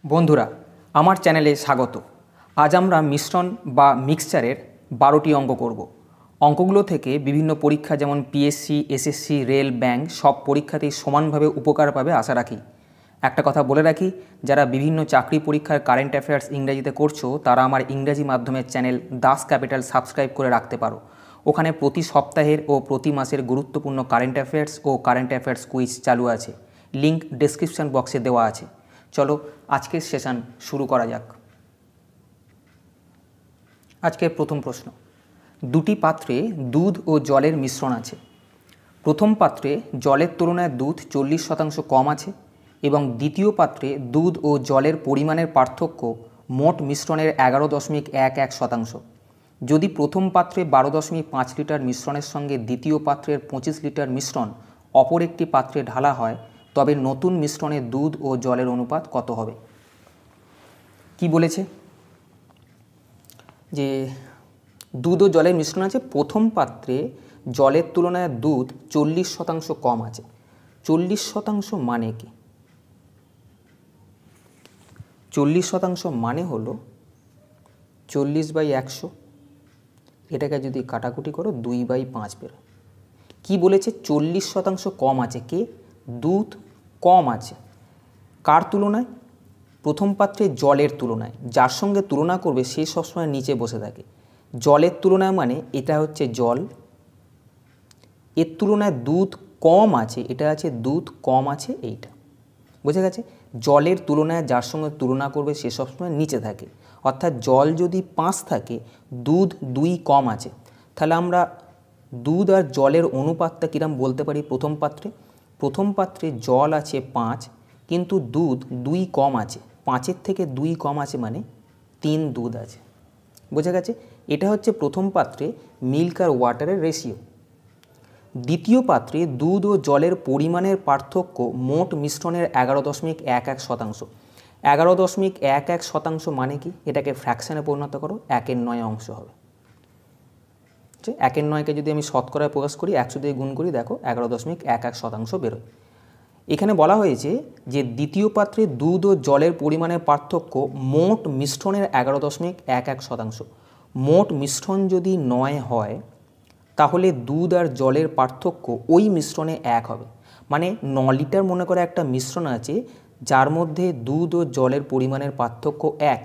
বন্ধুরা, আমার চ্যানেলে স্বাগত। আজ আমরা মিশ্রণ বা মিক্সচারের 12টি অঙ্ক করব। অঙ্কগুলো থেকে বিভিন্ন পরীক্ষা যেমন পিএসসি, এসএসসি, রেল, ব্যাংক সব পরীক্ষাতেই সমানভাবে উপকার পাবে আশা রাখি। একটা কথা বলে রাখি, যারা বিভিন্ন চাকরি পরীক্ষার কারেন্ট অ্যাফেয়ার্স ইংরেজিতে করছো তারা আমার ইংরেজি মাধ্যমের চ্যানেল দাস ক্যাপিটাল সাবস্ক্রাইব করে রাখতে পারো। ওখানে প্রতি সপ্তাহের ও প্রতি মাসের গুরুত্বপূর্ণ কারেন্ট অ্যাফেয়ার্স ও কারেন্ট অ্যাফেয়ার্স কুইজ চালু আছে। লিঙ্ক ডেসক্রিপশন বক্সে দেওয়া আছে। চলো আজকের সেশন শুরু করা যাক। আজকের প্রথম প্রশ্ন, দুটি পাত্রে দুধ ও জলের মিশ্রণ আছে। প্রথম পাত্রে জলের তুলনায় দুধ 40% কম আছে এবং দ্বিতীয় পাত্রে দুধ ও জলের পরিমাণের পার্থক্য মোট মিশ্রণের 11.11%। যদি প্রথম পাত্রে 12.5 লিটার মিশ্রণের সঙ্গে দ্বিতীয় পাত্রের 25 লিটার মিশ্রণ অপর একটি পাত্রে ঢালা হয়, তবে নতুন মিশ্রণে দুধ ও জলের অনুপাত কত হবে? কি বলেছে যে দুধ ও জলের মিশ্রণ আছে, প্রথম পাত্রে জলের তুলনায় দুধ 40% কম আছে। 40% মানে কি? 40% মানে হলো 40/100, এটাকে যদি কাটাকুটি করো 2/5 বের। কি বলেছে? 40% কম আছে। কে? দুধ কম আছে। কার তুলনায়? প্রথম পাত্রে জলের তুলনায়। যার সঙ্গে তুলনা করবে সে সবসময় নিচে বসে থাকে। জলের তুলনায় মানে এটা হচ্ছে জল, এর তুলনায় দুধ কম আছে, এটা আছে দুধ কম আছে, এইটা বোঝা গেছে। জলের তুলনায় যার সঙ্গে তুলনা করবে সে সবসময় নিচে থাকে। অর্থাৎ জল যদি 5 থাকে, দুধ 2 কম আছে, তাহলে আমরা দুধ আর জলের অনুপাতটা কিরম বলতে পারি? প্রথম পাত্রে জল আছে 5, কিন্তু দুধ 2 কম আছে। 5-এর থেকে 2 কম আছে মানে 3 দুধ আছে। বোঝা গেছে? এটা হচ্ছে প্রথম পাত্রে মিল্ক আর ওয়াটারের রেশিও। দ্বিতীয় পাত্রে দুধ ও জলের পরিমাণের পার্থক্য মোট মিশ্রণের 11.11%। 11.11% মানে কি? এটাকে ফ্র্যাকশানে পরিণত করো, 1/9 অংশ হবে। 1/9কে যদি আমি শতকরায় প্রকাশ করি, 100 দিয়ে গুণ করি, দেখো 11.11% বেরোয়। এখানে বলা হয়েছে যে দ্বিতীয় পাত্রে দুধ ও জলের পরিমাণের পার্থক্য মোট মিশ্রণের 11.11%। মোট মিশ্রণ যদি 9 হয়, তাহলে দুধ আর জলের পার্থক্য ওই মিশ্রণে 1 হবে। মানে 9 লিটার মনে করে একটা মিশ্রণ আছে, যার মধ্যে দুধ ও জলের পরিমাণের পার্থক্য 1।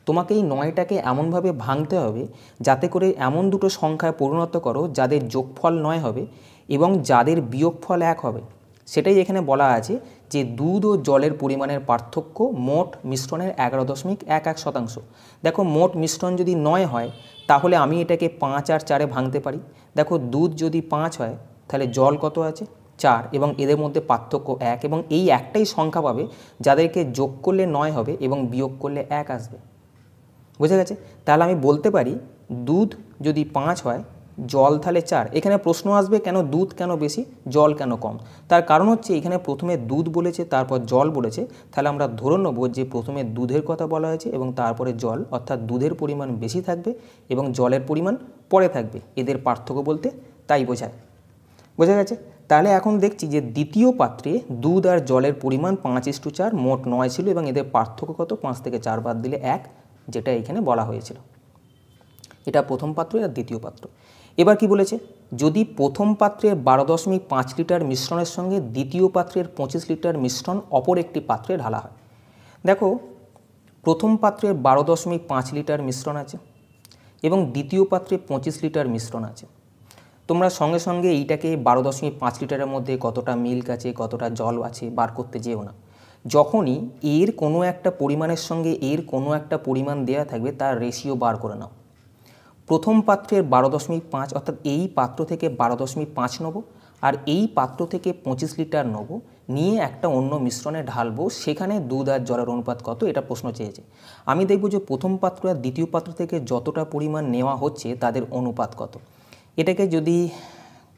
তোমাকে এই 9টাকে এমনভাবে ভাঙতে হবে যাতে করে এমন দুটো সংখ্যায় পরিণত করো যাদের যোগফল 9 হবে এবং যাদের বিয়োগফল 1 হবে। সেটাই এখানে বলা আছে যে দুধ ও জলের পরিমাণের পার্থক্য মোট মিশ্রণের 11.11%। দেখো, মোট মিশ্রণ যদি 9 হয়, তাহলে আমি এটাকে 5 আর 4-এ ভাঙতে পারি। দেখো, দুধ যদি 5 হয়, তাহলে জল কত আছে? 4, এবং এদের মধ্যে পার্থক্য 1, এবং এই একটাই সংখ্যা পাবে যাদেরকে যোগ করলে 9 হবে এবং বিয়োগ করলে 1 আসবে। বুঝে গেছে? তাহলে আমি বলতে পারি দুধ যদি 5 হয়, জল তাহলে 4। এখানে প্রশ্ন আসবে কেন দুধ কেন বেশি, জল কেন কম? তার কারণ হচ্ছে এখানে প্রথমে দুধ বলেছে, তারপর জল বলেছে। তাহলে আমরা ধরে নেব যে প্রথমে দুধের কথা বলা হয়েছে এবং তারপরে জল, অর্থাৎ দুধের পরিমাণ বেশি থাকবে এবং জলের পরিমাণ পরে থাকবে। এদের পার্থক্য বলতে তাই বোঝায়। বোঝা গেছে? তাহলে এখন দেখছি যে দ্বিতীয় পাত্রে দুধ আর জলের পরিমাণ 5:4, মোট 9 ছিল এবং এদের পার্থক্য কত? 5 থেকে 4 বাদ দিলে 1, যেটা এখানে বলা হয়েছিল। এটা প্রথম পাত্র আর দ্বিতীয় পাত্র। এবার কি বলেছে? যদি প্রথম পাত্রের 12.5 লিটার মিশ্রণের সঙ্গে দ্বিতীয় পাত্রের 25 লিটার মিশ্রণ অপর একটি পাত্রে ঢালা হয়। দেখো, প্রথম পাত্রের 12.5 লিটার মিশ্রণ আছে এবং দ্বিতীয় পাত্রে 25 লিটার মিশ্রণ আছে। তোমরা সঙ্গে সঙ্গে এইটাকে 12.5 লিটারের মধ্যে কতটা মিল্ক আছে, কতটা জল আছে বার করতে যেও না। যখনই এর কোনো একটা পরিমাণের সঙ্গে এর কোনো একটা পরিমাণ দেওয়া থাকবে, তার রেশিও বার করে নাও। প্রথম পাত্রের 12.5, অর্থাৎ এই পাত্র থেকে 12.5 নেব আর এই পাত্র থেকে 25 লিটার নেব, নিয়ে একটা অন্য মিশ্রণে ঢালবো। সেখানে দুধ আর জলের অনুপাত কত, এটা প্রশ্ন চেয়েছে। আমি দেখব যে প্রথম পাত্র আর দ্বিতীয় পাত্র থেকে যতটা পরিমাণ নেওয়া হচ্ছে তাদের অনুপাত কত। এটাকে যদি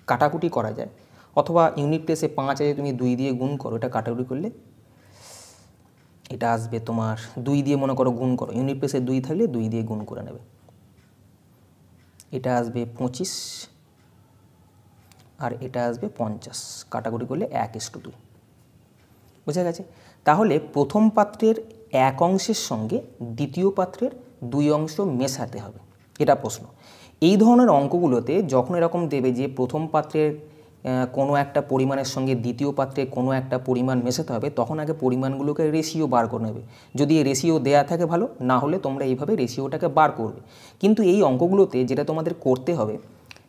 কাটাকুটি করা যায়, অথবা ইউনিট প্লেসে 5 আছে, তুমি 2 দিয়ে গুণ করো, এটা কাটাকুটি করলে এটা আসবে তোমার 2 দিয়ে মনে করো গুণ করো, ইউনিট প্লেসে 2 থাকলে 2 দিয়ে গুণ করে নেবে, এটা আসবে 25 আর এটা আসবে 50। কাটাকুটি করলে 1:2। বোঝা গেছে? তাহলে প্রথম পাত্রের এক অংশের সঙ্গে দ্বিতীয় পাত্রের 2 অংশ মেশাতে হবে, এটা প্রশ্ন। এই ধরনের অঙ্কগুলোতে যখন এরকম দেবে যে প্রথম পাত্রের কোনো একটা পরিমাণের সঙ্গে দ্বিতীয় পাত্রে কোনো একটা পরিমাণ মেশাতে হবে, তখন আগে পরিমাণগুলোকে রেশিও বার করে নেবে। যদি এই রেশিও দেয়া থাকে ভালো, না হলে তোমরা এইভাবে রেশিওটাকে বার করবে। কিন্তু এই অঙ্কগুলোতে যেটা তোমাদের করতে হবে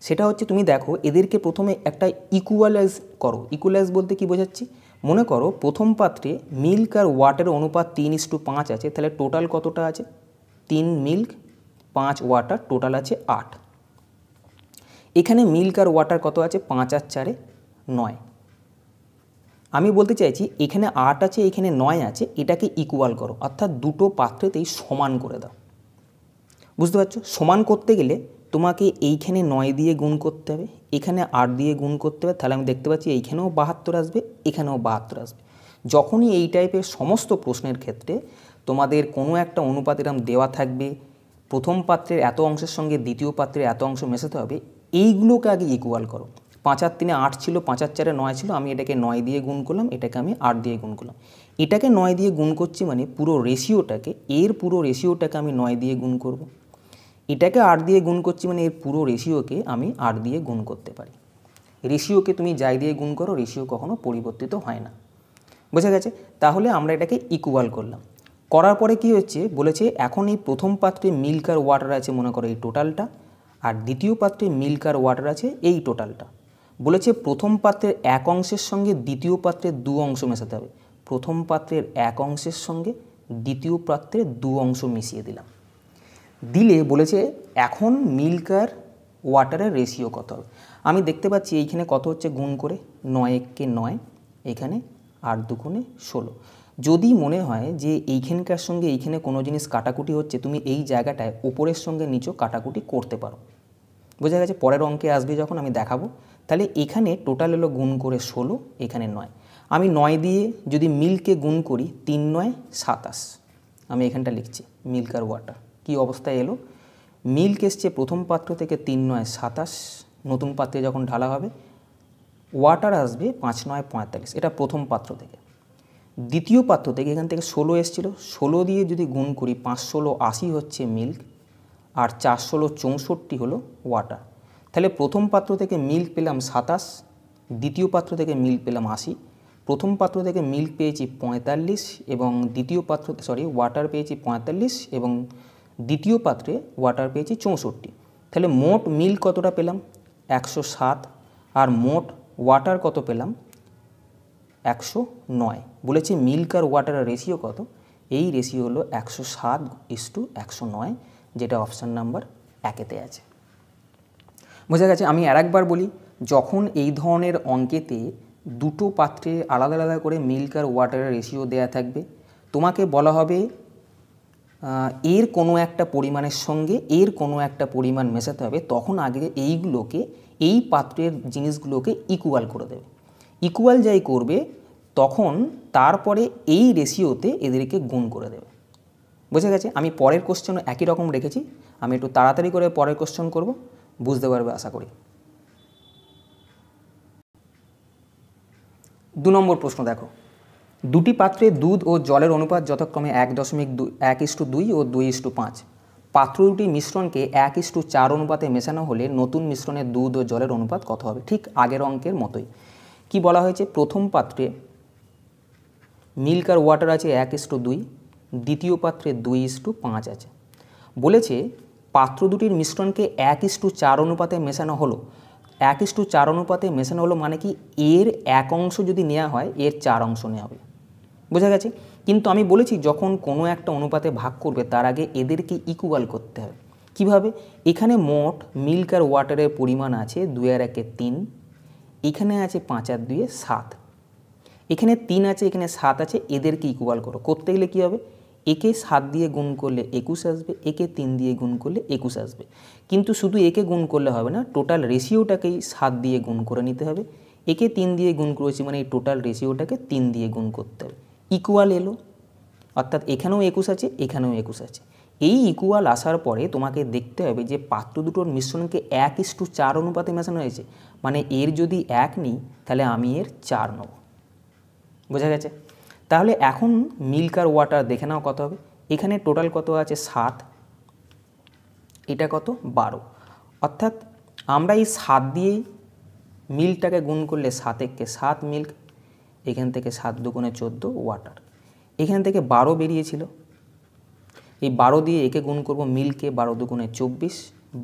সেটা হচ্ছে, তুমি দেখো এদেরকে প্রথমে একটা ইকুয়ালাইজ করো। ইকুয়ালাইজ বলতে কি বোঝাচ্ছি, মনে করো প্রথম পাত্রে মিল্ক আর ওয়াটারের অনুপাত 3:5 আছে, তাহলে টোটাল কতটা আছে? 3 মিল্ক 5 ওয়াটার, টোটাল আছে 8। এখানে মিল্ক আর ওয়াটার কত আছে? 5 আর 4 9। আমি বলতে চাইছি এখানে 8 আছে, এখানে 9 আছে, এটাকে ইকুয়াল করো, অর্থাৎ দুটো পাত্রেতেই সমান করে দাও। বুঝতে পারছো? সমান করতে গেলে তোমাকে এইখানে 9 দিয়ে গুণ করতে হবে, এখানে 8 দিয়ে গুণ করতে হবে, তাহলে আমি দেখতে পাচ্ছি এইখানেও 72 আসবে, এখানেও 72 আসবে। যখনই এই টাইপের সমস্ত প্রশ্নের ক্ষেত্রে তোমাদের কোনো একটা অনুপাত এরকম দেওয়া থাকবে, প্রথম পাত্রের এত অংশের সঙ্গে দ্বিতীয় পাত্রের এত অংশ মেশাতে হবে, এইগুলোকে আগে ইকুয়াল করো। 5 আর 3 8 ছিল, 5 আর 4 9 ছিল, আমি এটাকে 9 দিয়ে গুণ করলাম, এটাকে আমি 8 দিয়ে গুণ করলাম। এটাকে 9 দিয়ে গুণ করছি মানে পুরো রেশিওটাকে, এর পুরো রেশিওটাকে আমি 9 দিয়ে গুণ করব। এটাকে 8 দিয়ে গুণ করছি মানে এর পুরো রেশিওকে আমি 8 দিয়ে গুণ করতে পারি। রেশিওকে তুমি যাই দিয়ে গুণ করো, রেশিও কখনো পরিবর্তিত হয় না। বোঝা গেছে? তাহলে আমরা এটাকে ইকুয়াল করলাম। করার পরে কি হচ্ছে, বলেছে এখন এই প্রথম পাত্রে মিল্ক আর ওয়াটার আছে, মনে করো এই টোটালটা, আর দ্বিতীয় পাত্রে মিল্ক আর ওয়াটার আছে এই টোটালটা। বলেছে প্রথম পাত্রের এক অংশের সঙ্গে দ্বিতীয় পাত্রের 2 অংশ মেশাতে হবে। প্রথম পাত্রের এক অংশের সঙ্গে দ্বিতীয় পাত্রের 2 অংশ মিশিয়ে দিলাম। দিলে বলেছে এখন মিল্ক আর ওয়াটারের রেশিও কত হবে। আমি দেখতে পাচ্ছি এইখানে কত হচ্ছে, গুণ করে 9 1 9, এখানে 8 2 16। যদি মনে হয় যে এইখানকার সঙ্গে এইখানে কোনো জিনিস কাটাকুটি হচ্ছে, তুমি এই জায়গাটায় ওপরের সঙ্গে নিচেও কাটাকুটি করতে পারো। বোঝা গেছে? পরের অঙ্কে আসবে যখন আমি দেখাবো। তাহলে এখানে টোটাল হলো গুণ করে 16, এখানে 9। আমি 9 দিয়ে যদি মিল্কে গুণ করি 3 9 27, আমি এখানটা লিখছি মিল্ক আর ওয়াটার। কী অবস্থায় এলো? মিল্ক এসছে প্রথম পাত্র থেকে 3 9 27, নতুন পাত্রে যখন ঢালা হবে। ওয়াটার আসবে 5 9 45, এটা প্রথম পাত্র থেকে। দ্বিতীয় পাত্র থেকে এখান থেকে 16 এসেছিলো, 16 দিয়ে যদি গুণ করি 5 16 80 হচ্ছে মিল্ক, আর 4 16 64 হলো ওয়াটার। তাহলে প্রথম পাত্র থেকে মিল্ক পেলাম 27, দ্বিতীয় পাত্র থেকে মিল্ক পেলাম 80। প্রথম পাত্র থেকে মিল্ক পেয়েছি 45 এবং দ্বিতীয় পাত্র ওয়াটার পেয়েছি 45 এবং দ্বিতীয় পাত্রে ওয়াটার পেয়েছি 64। তাহলে মোট মিল্ক কতটা পেলাম? 107, আর মোট ওয়াটার কত পেলাম? 109। বলেছে মিল্ক আর ওয়াটারের রেশিও কত? এই রেশিও হলো 107:109, যেটা অপশান নাম্বার 1-এতে আছে। বোঝা গেছে? আমি আরেকবার বলি, যখন এই ধরনের অঙ্কেতে দুটো পাত্রে আলাদা আলাদা করে মিল্ক আর ওয়াটারের রেশিও দেয়া থাকবে, তোমাকে বলা হবে এর কোনো একটা পরিমাণের সঙ্গে এর কোনো একটা পরিমাণ মেশাতে হবে, তখন আগে এইগুলোকে, এই পাত্রের জিনিসগুলোকে ইকুয়াল করে দেবে। ইকুয়াল যাই করবে তখন তারপরে এই রেশিওতে এদেরকে গুণ করে দেবে। বোঝা গেছে? আমি পরের কোশ্চেনও একই রকম রেখেছি, আমি একটু তাড়াতাড়ি করে পরের কোশ্চেন করব, বুঝতে পারবে আশা করি। 2 নম্বর প্রশ্ন দেখো, দুটি পাত্রে দুধ ও জলের অনুপাত যথাক্রমে 1:2 ও 2:5। পাত্র দুটি মিশ্রণকে 1:4 অনুপাতে মেশানো হলে নতুন মিশ্রণের দুধ ও জলের অনুপাত কত হবে? ঠিক আগের অঙ্কের মতোই। কি বলা হয়েছে? প্রথম পাত্রে মিল্ক আর ওয়াটার আছে 1:2, দ্বিতীয় পাত্রে 2:5 আছে। বলেছে পাত্র দুটির মিশ্রণকে 1:4 অনুপাতে মেশানো হলো। 1:4 অনুপাতে মেশানো হলো মানে কি, এর 1 অংশ যদি নেওয়া হয় এর 4 অংশ নেওয়া হবে। বোঝা গেছে? কিন্তু আমি বলেছি যখন কোনো একটা অনুপাতে ভাগ করবে তার আগে এদেরকে ইকুয়াল করতে হবে। কিভাবে? এখানে মোট মিল্ক আর ওয়াটারের পরিমাণ আছে 2 আর 1 3, এখানে আছে 5 আর 2 7, এখানে 3 আছে, এখানে 7 আছে, এদেরকে ইকুয়াল করো। করতে গেলে কী হবে? একে 7 দিয়ে গুণ করলে 21 আসবে, একে 3 দিয়ে গুণ করলে 21 আসবে। কিন্তু শুধু একে গুণ করলে হবে না, টোটাল রেশিওটাকেই 7 দিয়ে গুণ করে নিতে হবে। একে 3 দিয়ে গুণ করেছি মানে এই টোটাল রেশিওটাকে 3 দিয়ে গুণ করতে হবে। ইকুয়াল এলো, অর্থাৎ এখানেও 21 আছে, এখানেও 21 আছে। এই ইকুয়াল আসার পরে তোমাকে দেখতে হবে যে পাত্র দুটোর মিশ্রণকে 1:4 অনুপাতে মেশানো হয়েছে, মানে এর যদি 1 নিই তাহলে আমি এর 4 নেব। বোঝা গেছে? তাহলে এখন মিল্ক আর ওয়াটার দেখে নাও কত হবে। এখানে টোটাল কত আছে 7, এটা কত 12, অর্থাৎ আমরা এই 7 দিয়েই মিল্কটাকে গুণ করলে 7 একে 7 মিল্ক, এখান থেকে 7 দুগুণে 14 ওয়াটার, এখান থেকে 12 বেরিয়েছিল, এই 12 দিয়ে একে গুণ করব মিল্কে 12 দুগুণে 24,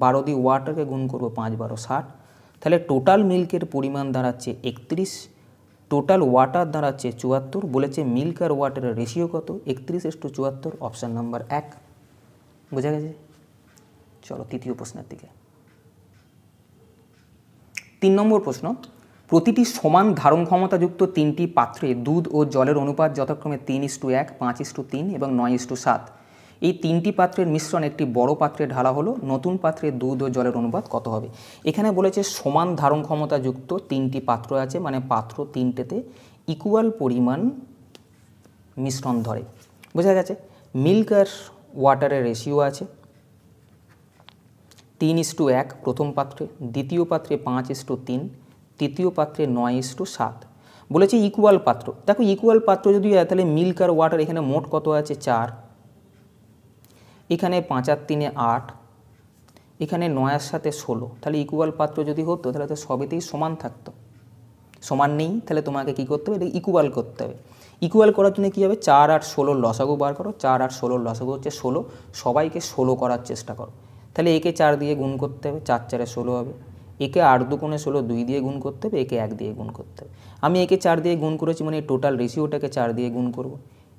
12 দিয়ে ওয়াটারকে গুণ করব 5 12 60, তাহলে টোটাল মিল্কের পরিমাণ দাঁড়াচ্ছে 31, টোটাল ওয়াটার দাঁড়াচ্ছে 74। বলেছে মিল্ক আর ওয়াটারের রেশিও কত 31:74, অপশান নাম্বার 1। বোঝা গেছে? চলো তৃতীয় প্রশ্নের দিকে। 3 নম্বর প্রশ্ন, প্রতিটি সমান ধারণ ক্ষমতাযুক্ত 3টি পাত্রে দুধ ও জলের অনুপাত যথাক্রমে 3:1, 5:3 এবং 9:7। এই 3টি পাত্রের মিশ্রণ একটি বড় পাত্রে ঢালা হলো, নতুন পাত্রে দুধ ও জলের অনুপাত কত হবে? এখানে বলেছে সমান ধারণ ক্ষমতাযুক্ত 3টি পাত্র আছে, মানে পাত্র 3টেতে ইকুয়াল পরিমাণ মিশ্রণ ধরে। বোঝা গেছে? মিল্ক আর ওয়াটারের রেশিও আছে 3:1 প্রথম পাত্রে, দ্বিতীয় পাত্রে 5:3, তৃতীয় পাত্রে 9:7। বলেছে ইকুয়াল পাত্র। দেখো ইকুয়াল পাত্র যদি হয় তাহলে মিল্ক আর ওয়াটার এখানে মোট কত আছে 4, এখানে 5 আর 3 8, এখানে 9 এর সাথে 16। তাহলে ইকুয়াল পাত্র যদি হতো তাহলে তো সবেতেই সমান থাকতো। সমান নেই, তাহলে তোমাকে কী করতে হবে? এটা ইকুয়াল করতে হবে। ইকুয়াল করার জন্য কী হবে? 4 আর 16 লসাগু বার করো। 4 আর 16 লসাগু হচ্ছে 16, সবাইকে 16 করার চেষ্টা করো। তাহলে একে 4 দিয়ে গুণ করতে হবে, 4 4 16 হবে। একে 8 দুগুণে 16 2 দিয়ে গুণ করতে হবে, একে 1 দিয়ে গুণ করতে হবে। আমি একে 4 দিয়ে গুণ করেছি মানে টোটাল রেশিওটাকে 4 দিয়ে গুণ করব।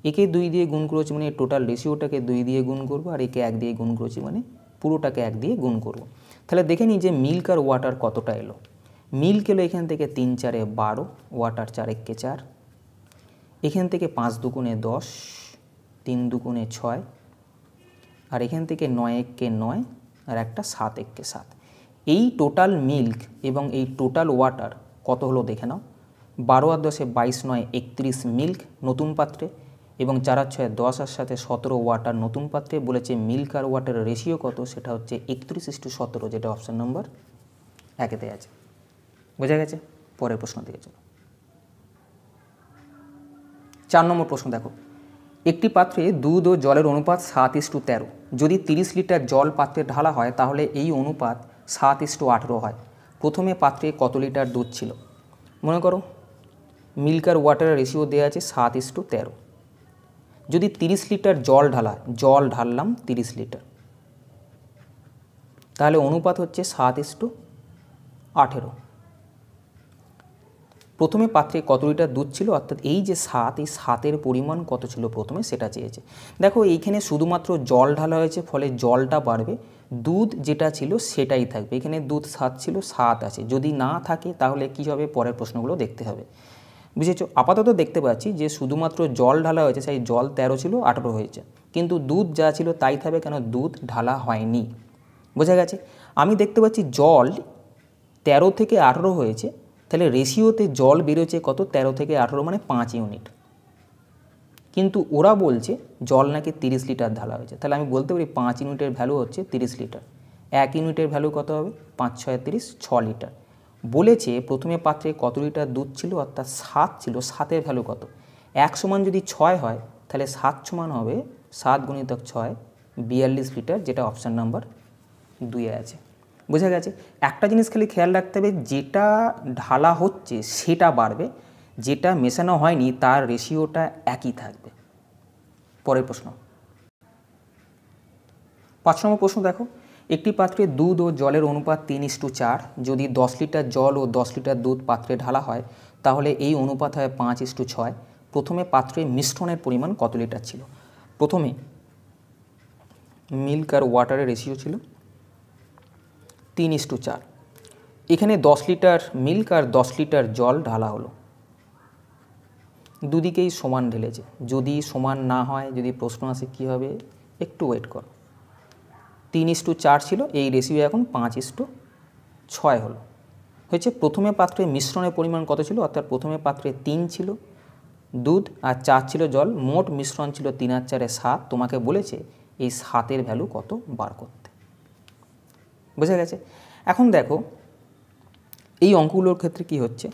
একে 2 দিয়ে গুণ করেছি মানে টোটাল রেশিওটাকে 2 দিয়ে গুণ করব, আর একে 1 দিয়ে গুণ করেছি মানে পুরোটাকে 1 দিয়ে গুণ করব। তাহলে দেখে নিই যে মিল্ক আর ওয়াটার কতটা এলো। মিল্ক এলো এখান থেকে 3 4 12, ওয়াটার 4 1 4, এখান থেকে 5 দুগুণে 10, 3 দুগুণে 6, আর এখান থেকে 9 1 9, আর একটা 7 1 7। এই টোটাল মিল্ক এবং এই টোটাল ওয়াটার কত হলো দেখে নাও। 12 আর 10 22 9 31 মিল্ক নতুন পাত্রে, এবং 4 আর 6 10 আর সাথে 17 ওয়াটার নতুন পাত্রে। বলেছে মিল্ক আর ওয়াটারের রেশিও কত, সেটা হচ্ছে 31:17, যেটা অপশান নম্বর 1-তে আছে। বোঝা গেছে? পরের প্রশ্ন দিকে চলো। 4 নম্বর প্রশ্ন দেখো, একটি পাত্রে দুধ ও জলের অনুপাত 7:13। যদি 30 লিটার জল পাত্রে ঢালা হয় তাহলে এই অনুপাত 7:18 হয়। প্রথমে পাত্রে কত লিটার দুধ ছিল? মনে করো মিল্ক আর ওয়াটারের রেশিও দেওয়া আছে 7:13। যদি 30 লিটার জল ঢাললাম 30 লিটার, তাহলে অনুপাত হচ্ছে 7:18। প্রথমে পাত্রে কত লিটার দুধ ছিল, অর্থাৎ এই যে 7, এই 7-এর পরিমাণ কত ছিল প্রথমে সেটা চেয়েছে। দেখো এইখানে শুধুমাত্র জল ঢালা হয়েছে, ফলে জলটা বাড়বে, দুধ যেটা ছিল সেটাই থাকবে। এখানে দুধ 7 ছিল, 7 আছে। যদি না থাকে তাহলে কী হবে, পরের প্রশ্নগুলো দেখতে হবে। বুঝেছো? আপাতত দেখতে পাচ্ছি যে শুধুমাত্র জল ঢালা হয়েছে, সেই জল 13 ছিল 18 হয়েছে, কিন্তু দুধ যা ছিল তাই থাকবে, কেন দুধ ঢালা হয়নি। বোঝা গেছে? আমি দেখতে পাচ্ছি জল 13 থেকে 18 হয়েছে, তাহলে রেশিওতে জল বেরোচ্ছে কত, 13 থেকে 18 মানে 5 ইউনিট। কিন্তু ওরা বলছে জল নাকি 30 লিটার ঢালা হয়েছে, তাহলে আমি বলতে পারি 5 ইউনিটের ভ্যালু হচ্ছে 30 লিটার। 1 ইউনিটের ভ্যালু কত হবে? 5 6 30, 6 লিটার। বলেছে প্রথমে পাত্রে কত লিটার দুধ ছিল, অর্থাৎ 7 ছিল, 7-এর ভ্যালু কত? 1 সমান যদি 6 হয় তাহলে 7 সমান হবে 7 গুণিতক 6 42 লিটার, যেটা অপশান নাম্বার 2-এ আছে। বোঝা গেছে? একটা জিনিস খালি খেয়াল রাখতে হবে, যেটা ঢালা হচ্ছে সেটা বাড়বে, যেটা মেশানো হয়নি তার রেশিওটা একই থাকবে। পরের প্রশ্ন 5 নম্বর প্রশ্ন দেখো, একটি পাত্রে দুধ ও জলের অনুপাত 3:4। যদি 10 লিটার জল ও 10 লিটার দুধ পাত্রে ঢালা হয় তাহলে এই অনুপাত হয় 5:6। প্রথমে পাত্রে মিশ্রণের পরিমাণ কত লিটার ছিল? প্রথমে মিল্ক আর ওয়াটারের রেশিও ছিল 3:4। এখানে 10 লিটার মিল্ক আর 10 লিটার জল ঢালা হলো, দুদিকেই সমান ঢেলেছে। যদি সমান না হয়, যদি প্রশ্ন আসে কী হবে, একটু ওয়েট করো। 3:4 ছিল, এই রেশিও এখন 5:6 হলো। হয়েছে প্রথমে পাত্রে মিশ্রণের পরিমাণ কত ছিল, অর্থাৎ প্রথমে পাত্রে 3 ছিল দুধ আর 4 ছিল জল, মোট মিশ্রণ ছিল 3 আর 4 7। তোমাকে বলেছে এই 7-এর ভ্যালু কত বার করতে। বোঝা গেছে? এখন দেখো এই অঙ্কগুলোর ক্ষেত্রে কি হচ্ছে,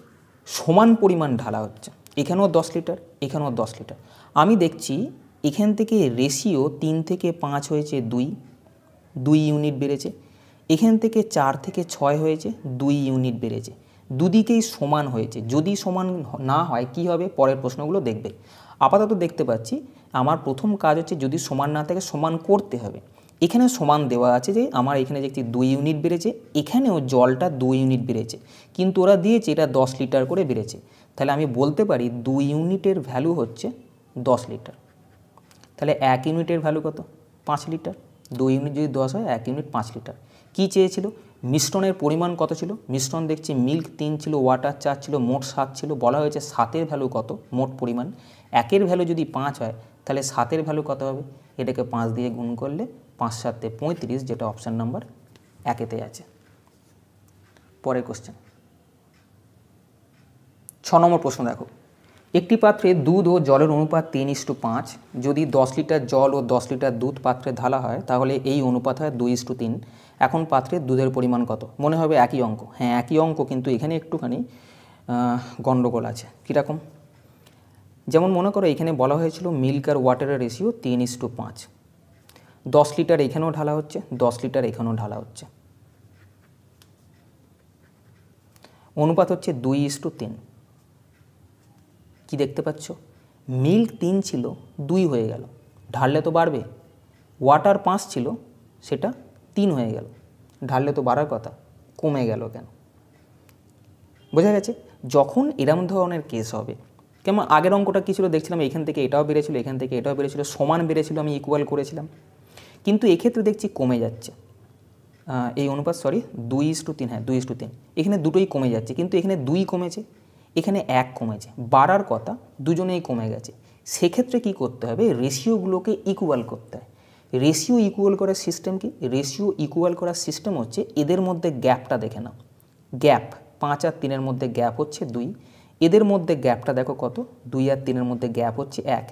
সমান পরিমাণ ঢালা হচ্ছে। এখানেও 10 লিটার, এখানেও 10 লিটার। আমি দেখছি এখান থেকে রেশিও 3 থেকে 5 হয়েছে 2 ইউনিট বেড়েছে, এখান থেকে 4 থেকে 6 হয়েছে 2 ইউনিট বেড়েছে, দুদিকেই সমান হয়েছে। যদি সমান না হয় কি হবে, পরের প্রশ্নগুলো দেখবে। আপাতত দেখতে পাচ্ছি আমার প্রথম কাজ হচ্ছে যদি সমান না থাকে সমান করতে হবে। এখানে সমান দেওয়া আছে যে আমার এখানে দেখছি 2 ইউনিট বেড়েছে, এখানেও জলটা 2 ইউনিট বেড়েছে, কিন্তু ওরা দিয়েছে এটা 10 লিটার করে বেড়েছে। তাহলে আমি বলতে পারি 2 ইউনিটের ভ্যালু হচ্ছে 10 লিটার। তাহলে 1 ইউনিটের ভ্যালু কত? 5 লিটার। 2 ইউনিট যদি 10 হয় 1 ইউনিট 5 লিটার। কী চেয়েছিল? মিশ্রণের পরিমাণ কত ছিল? মিশ্রণ দেখছি মিল্ক 3 ছিল, ওয়াটার 4 ছিল, মোট 7 ছিল। বলা হয়েছে 7-এর ভ্যালু কত? মোট পরিমাণ 1-এর ভ্যালু যদি 5 হয় তাহলে 7-এর ভ্যালু কত হবে? এটাকে 5 দিয়ে গুণ করলে 5 7 35, যেটা অপশান নাম্বার 1-এতে আছে। পরের কোশ্চেন 6 নম্বর প্রশ্ন দেখো। একটি পাত্রে দুধ ও জলের অনুপাত 3:5। যদি 10 লিটার জল ও 10 লিটার দুধ পাত্রে ঢালা হয় তাহলে এই অনুপাত হয় 2:3। এখন পাত্রে দুধের পরিমাণ কত? মনে হবে একই অঙ্ক। হ্যাঁ একই অঙ্ক, কিন্তু এখানে একটুখানি গণ্ডগোল আছে। কীরকম? যেমন মনে করো এখানে বলা হয়েছিল মিল্ক আর ওয়াটারের রেশিও 3:5। 10 লিটার এখানেও ঢালা হচ্ছে, 10 লিটার এখানেও ঢালা হচ্ছে, অনুপাত হচ্ছে 2:3। কি দেখতে পাচ্ছ? মিল্ক 3 ছিল, 2 হয়ে গেল, ঢাললে তো বাড়বে। ওয়াটার 5 ছিল, সেটা 3 হয়ে গেল, ঢাললে তো বাড়ার কথা, কমে গেল কেন? বোঝা গেছে? যখন এরম ধরনের কেস হবে, কেমন আগের অঙ্কটা কী ছিল দেখছিলাম, এখান থেকে এটাও বেড়েছিল, এখান থেকে এটাও বেড়েছিল, সমান বেড়েছিল, আমি ইকুয়াল করেছিলাম, কিন্তু এক্ষেত্রে দেখছি কমে যাচ্ছে এই অনুপাত, সরি 2:3, হ্যাঁ 2:3। এখানে দুটোই কমে যাচ্ছে, কিন্তু এখানে 2 কমেছে, এখানে 1 কমেছে, বাড়ার কথা দুজনেই কমে গেছে। সেক্ষেত্রে কি করতে হবে? রেশিওগুলোকে ইকুয়াল করতে হয়। রেশিও ইকুয়াল করার সিস্টেম কি? রেশিও ইকুয়াল করার সিস্টেম হচ্ছে এদের মধ্যে গ্যাপটা দেখে নাও। গ্যাপ 5 আর 3-এর মধ্যে গ্যাপ হচ্ছে 2, এদের মধ্যে গ্যাপটা দেখো কত? 2 আর 3-এর মধ্যে গ্যাপ হচ্ছে 1।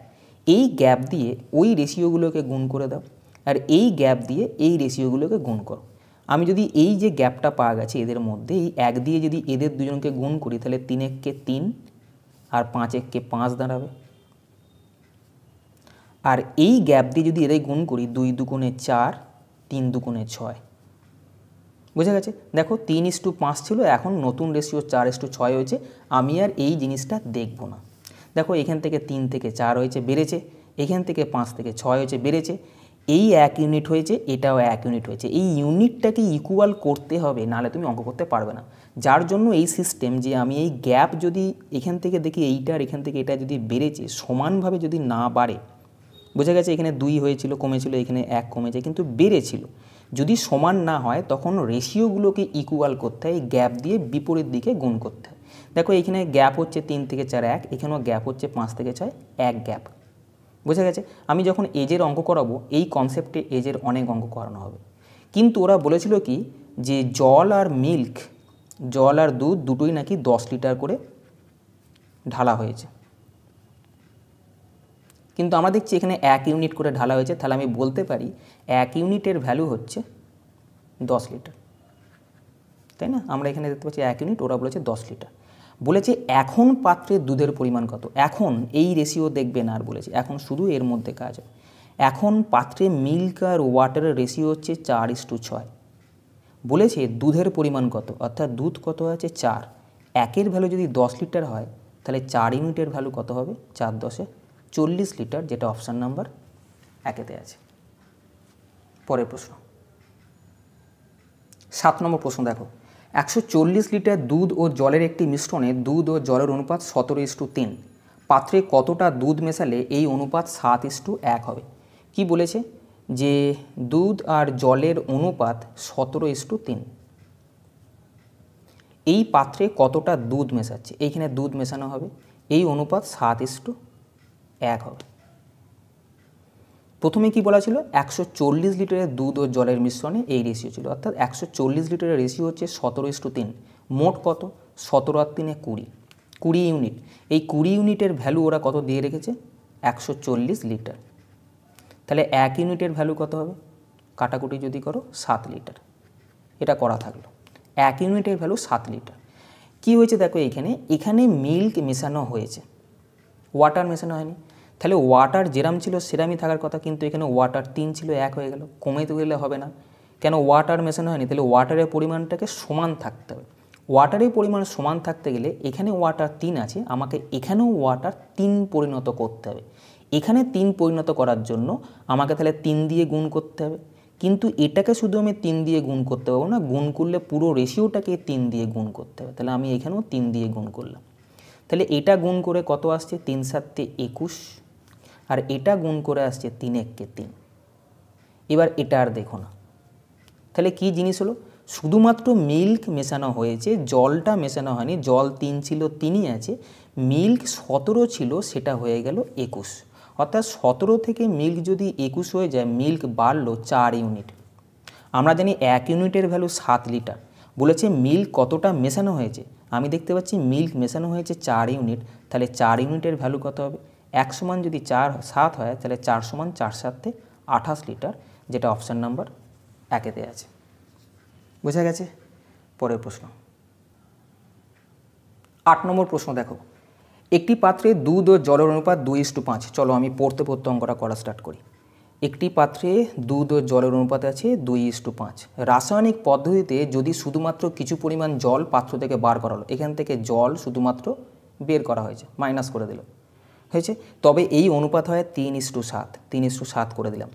এই গ্যাপ দিয়ে ওই রেশিওগুলোকে গুণ করে দাও, আর এই গ্যাপ দিয়ে এই রেশিওগুলোকে গুণ করো। আমি যদি এই যে গ্যাপটা পাওয়া গেছে এদের মধ্যে, এই 1 দিয়ে যদি এদের দুজনকে গুণ করি তাহলে 3-1-কে 3 আর 5-1-কে 5 দাঁড়াবে। আর এই গ্যাপ দিয়ে যদি এদের গুণ করি 2-2 = 4, 3-2 = 6। বোঝা গেছে? দেখো 3:5 ছিল, এখন নতুন রেশিও 4:6 হয়েছে। আমি আর এই জিনিসটা দেখব না। দেখো এখান থেকে 3 থেকে 4 হয়েছে, বেড়েছে, এখান থেকে 5 থেকে 6 হয়েছে, বেড়েছে, এই 1 ইউনিট হয়েছে, এটাও 1 ইউনিট হয়েছে। এই ইউনিটটাকে ইকুয়াল করতে হবে, নাহলে তুমি অঙ্ক করতে পারবে না। যার জন্য এই সিস্টেম যে আমি এই গ্যাপ যদি এখান থেকে দেখি এইটার এখান থেকে এটা যদি বেড়েছে, সমানভাবে যদি না বাড়ে, বোঝা গেছে এখানে 2 হয়েছিল, কমেছিল, এখানে 1 কমেছে, কিন্তু বেড়েছিল, যদি সমান না হয় তখন রেশিওগুলোকে ইকুয়াল করতে হয়, এই গ্যাপ দিয়ে বিপরীত দিকে গুণ করতে হয়। দেখো এখানে গ্যাপ হচ্ছে 3 থেকে 4 1, এখানেও গ্যাপ হচ্ছে 5 থেকে 6 1 গ্যাপ। বোঝা গেছে? আমি যখন এজের অঙ্ক করাবো এই কনসেপ্টে এজের অনেক অঙ্ক করানো হবে, কিন্তু ওরা বলেছিল কি যে জল আর মিল্ক, জল আর দুধ দুটোই নাকি 10 লিটার করে ঢালা হয়েছে, কিন্তু আমরা দেখছি এখানে 1 ইউনিট করে ঢালা হয়েছে। তাহলে আমি বলতে পারি 1 ইউনিটের ভ্যালু হচ্ছে 10 লিটার, তাই না? আমরা এখানে দেখতে পাচ্ছি 1 ইউনিট, ওরা বলেছে 10 লিটার। বলেছে এখন পাত্রে দুধের পরিমাণ কত? এখন এই রেশিও দেখবে না, আর বলেছে এখন শুধু এর মধ্যে কাজ হয়। এখন পাত্রে মিল্ক আর ওয়াটারের রেশিও হচ্ছে 4:6। বলেছে দুধের পরিমাণ কত, অর্থাৎ দুধ কত আছে 4। 1-এর ভ্যালু যদি 10 লিটার হয় তাহলে 4 ইউনিটের ভ্যালু কত হবে? 4×10 = 40 লিটার, যেটা অপশান নাম্বার 1-এতে আছে। পরের প্রশ্ন 7 নম্বর প্রশ্ন দেখো। 140 লিটার দুধ ও জলের একটি মিশ্রণে দুধ ও জলের অনুপাত 17:3। পাত্রে কতটা দুধ মেশালে এই অনুপাত 7:1 হবে? কি বলেছে? যে দুধ আর জলের অনুপাত 17:3। এই পাত্রে কতটা দুধ মেশাচ্ছে, এইখানে দুধ মেশানো হবে, এই অনুপাত 7:1 হবে। প্রথমে কি বলা ছিল? 140 লিটারের দুধ ও জলের মিশ্রণে এই রেশিও ছিল, অর্থাৎ 140 লিটারের রেশিও হচ্ছে 17:3। মোট কত? 17 আর 3 20, 20 ইউনিট। এই 20 ইউনিটের ভ্যালু ওরা কত দিয়ে রেখেছে? 140 লিটার। তাহলে 1 ইউনিটের ভ্যালু কত হবে? কাটাকুটি যদি করো 7 লিটার, এটা করা থাকলো। 1 ইউনিটের ভ্যালু 7 লিটার। কি হয়েছে দেখো, এখানে মিল্ক মেশানো হয়েছে, ওয়াটার মেশানো হয়নি। তাহলে ওয়াটার যেরাম ছিল সেরামই থাকার কথা, কিন্তু এখানে ওয়াটার 3 ছিল 1 হয়ে গেল, কমে তো গেলে হবে না। কেন ওয়াটার মেশানো হয়নি? তাহলে ওয়াটারের পরিমাণটাকে সমান থাকতে হবে। ওয়াটারের পরিমাণ সমান থাকতে গেলে এখানে ওয়াটার 3 আছে, আমাকে এখানেও ওয়াটার 3 পরিণত করতে হবে। এখানে 3 পরিণত করার জন্য আমাকে তাহলে 3 দিয়ে গুণ করতে হবে, কিন্তু এটাকে শুধু আমি 3 দিয়ে গুণ করতে পারবো না, গুণ করলে পুরো রেশিওটাকে 3 দিয়ে গুণ করতে হবে। তাহলে আমি এখানেও 3 দিয়ে গুণ করলাম। তাহলে এটা গুণ করে কত আসছে? 3 7 21, আর এটা গুণ করে আসছে 3 1 3। এবার এটা আর দেখো না। তাহলে কি জিনিস হলো? শুধুমাত্র মিল্ক মেশানো হয়েছে, জলটা মেশানো হয়নি। জল 3 ছিল, 3ই আছে। মিল্ক 17 ছিল, সেটা হয়ে গেল 21। অর্থাৎ 17 থেকে মিল্ক যদি 21 হয়ে যায়, মিল্ক বাড়লো 4 ইউনিট। আমরা জানি 1 ইউনিটের ভ্যালু 7 লিটার। বলেছে মিল্ক কতটা মেশানো হয়েছে, আমি দেখতে পাচ্ছি মিল্ক মেশানো হয়েছে 4 ইউনিট। তাহলে 4 ইউনিটের ভ্যালু কত হবে? 1 সমান যদি 4 7 হয়, তাহলে 4 সমান 4 7 28 লিটার, যেটা অপশান নাম্বার 1-এতে আছে। বোঝা গেছে? পরের প্রশ্ন 8 নম্বর প্রশ্ন দেখো, একটি পাত্রে দুধ ও জলের অনুপাত 2:5। চলো আমি পড়তে অঙ্কটা করা স্টার্ট করি। একটি পাত্রে দুধ ও জলের অনুপাত আছে 2:5। রাসায়নিক পদ্ধতিতে যদি শুধুমাত্র কিছু পরিমাণ জল পাত্র থেকে বার করা হলো, এখান থেকে জল শুধুমাত্র বের করা হয়েছে, মাইনাস করে দিল, হয়েছে, তবে এই অনুপাত হয় 3:7। 3:7 করে দিলাম,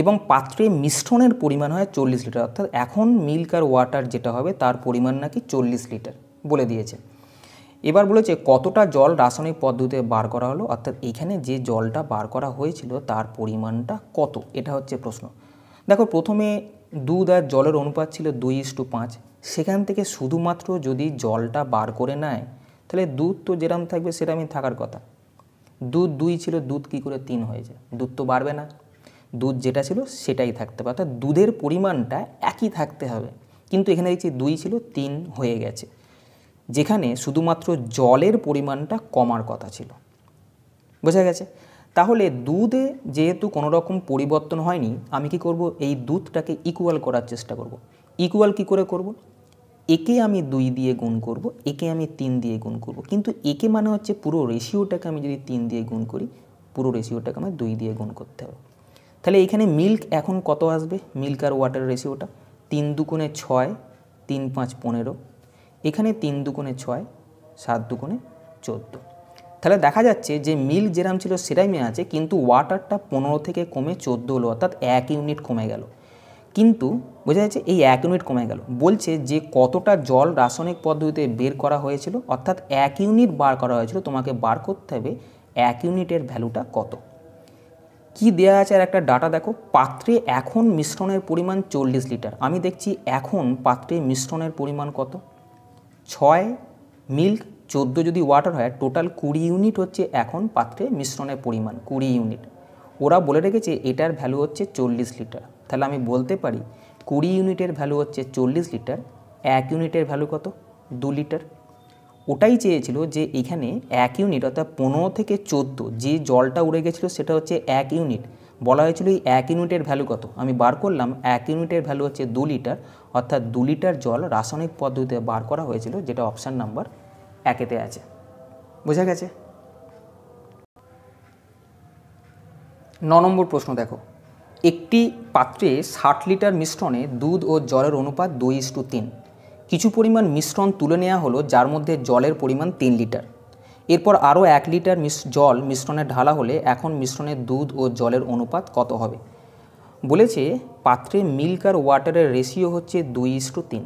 এবং পাত্রে মিশ্রণের পরিমাণ হয় 40 লিটার। অর্থাৎ এখন মিল্ক আর ওয়াটার যেটা হবে তার পরিমাণ নাকি 40 লিটার বলে দিয়েছে। এবার বলেছে কতটা জল রাসায়নিক পদ্ধতিতে বার করা হলো, অর্থাৎ এখানে যে জলটা বার করা হয়েছিল তার পরিমাণটা কত, এটা হচ্ছে প্রশ্ন। দেখো প্রথমে দুধ আর জলের অনুপাত ছিল 2:5। সেখান থেকে শুধুমাত্র যদি জলটা বার করে নেয়, তাহলে দুধ তো যেরকম থাকবে সেরকমই থাকার কথা। দুধ 2 ছিল, দুধ কী করে 3 হয়ে যায়? দুধ তো বাড়বে না, দুধ যেটা ছিল সেটাই থাকতে হবে, অর্থাৎ দুধের পরিমাণটা একই থাকতে হবে। কিন্তু এখানে দেখছি 2 ছিল 3 হয়ে গেছে, যেখানে শুধুমাত্র জলের পরিমাণটা কমার কথা ছিল। বোঝা গেছে? তাহলে দুধে যেহেতু কোনো রকম পরিবর্তন হয়নি, আমি কি করব? এই দুধটাকে ইকুয়াল করার চেষ্টা করব। ইকুয়াল কি করে করব? একে আমি 2 দিয়ে গুণ করব, একে আমি 3 দিয়ে গুণ করব। কিন্তু একে মানে হচ্ছে পুরো রেশিওটাকে আমি যদি 3 দিয়ে গুণ করি, পুরো রেশিওটাকে আমার 2 দিয়ে গুণ করতে হবে। তাহলে এখানে মিল্ক এখন কত আসবে? মিল্ক আর ওয়াটারের রেশিওটা 3 2 6, 3 5 15। এখানে 3 2 6, 7 2 14। তাহলে দেখা যাচ্ছে যে মিল্ক যেরাম ছিল সেরামই আছে, কিন্তু ওয়াটারটা 15 থেকে কমে 14 হলো, অর্থাৎ 1 ইউনিট কমে গেল। কিন্তু বোঝা যাচ্ছে এই 1 ইউনিট কমে গেল। বলছে যে কতটা জল রাসায়নিক পদ্ধতিতে বের করা হয়েছিল, অর্থাৎ 1 ইউনিট বার করা হয়েছিল, তোমাকে বার করতে হবে 1 ইউনিটের ভ্যালুটা কত। কি দেয়া আছে আর একটা ডাটা দেখো, পাত্রে এখন মিশ্রণের পরিমাণ 40 লিটার। আমি দেখছি এখন পাত্রে মিশ্রণের পরিমাণ কত? 6 মিল্ক 14 যদি ওয়াটার হয়, টোটাল 20 ইউনিট হচ্ছে এখন পাত্রে মিশ্রণের পরিমাণ, 20 ইউনিট। ওরা বলে রেখেছে এটার ভ্যালু হচ্ছে 40 লিটার। তাহলে আমি বলতে পারি 20 ইউনিটের ভ্যালু হচ্ছে 40 লিটার, 1 ইউনিটের ভ্যালু কত? 2 লিটার। ওটাই চেয়েছিল যে এখানে 1 ইউনিট অর্থাৎ 15 থেকে 14 যে জলটা উড়ে গেছিলো সেটা হচ্ছে 1 ইউনিট। বলা হয়েছিল এই 1 ইউনিটের ভ্যালু কত, আমি বার করলাম 1 ইউনিটের ভ্যালু হচ্ছে 2 লিটার, অর্থাৎ 2 লিটার জল রাসায়নিক পদ্ধতিতে বার করা হয়েছিল, যেটা অপশান নাম্বার 1-এতে আছে। বোঝা গেছে? 9 নম্বর প্রশ্ন দেখো, একটি পাত্রে 60 লিটার মিশ্রণে দুধ ও জলের অনুপাত 2:3। কিছু পরিমাণ মিশ্রণ তুলে নেওয়া হলো, যার মধ্যে জলের পরিমাণ 3 লিটার। এরপর আরও 1 লিটার জল মিশ্রণে ঢালা হলে এখন মিশ্রণের দুধ ও জলের অনুপাত কত হবে? বলেছে পাত্রে মিল্ক আর ওয়াটারের রেশিও হচ্ছে 2:3।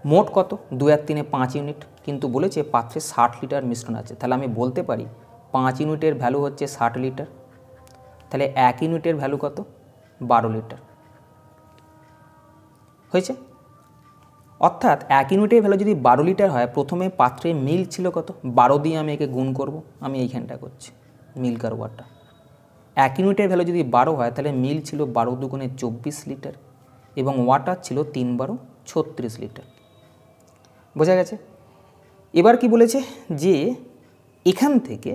মোট কত? 2 আর 3 5 ইউনিট, কিন্তু বলেছে পাত্রে 60 লিটার মিশ্রণ আছে। তাহলে আমি বলতে পারি 5 ইউনিটের ভ্যালু হচ্ছে 60 লিটার। তাহলে 1 ইউনিটের ভ্যালু কত? 12 লিটার। হয়েছে? অর্থাৎ 1 ইউনিটের ভ্যালু যদি 12 লিটার হয়, প্রথমে পাত্রে মিল্ক ছিল কত? 12 দিয়ে আমি একে গুণ করব, আমি এইখানটা করছি মিল্ক আর ওয়াটার। 1 ইউনিটের ভ্যালু যদি 12 হয়, তাহলে মিল্ক ছিল 12 দুগুণে 24 লিটার, এবং ওয়াটার ছিল 3 12 36 লিটার। বোঝা গেছে? এবার কি বলেছে যে এখান থেকে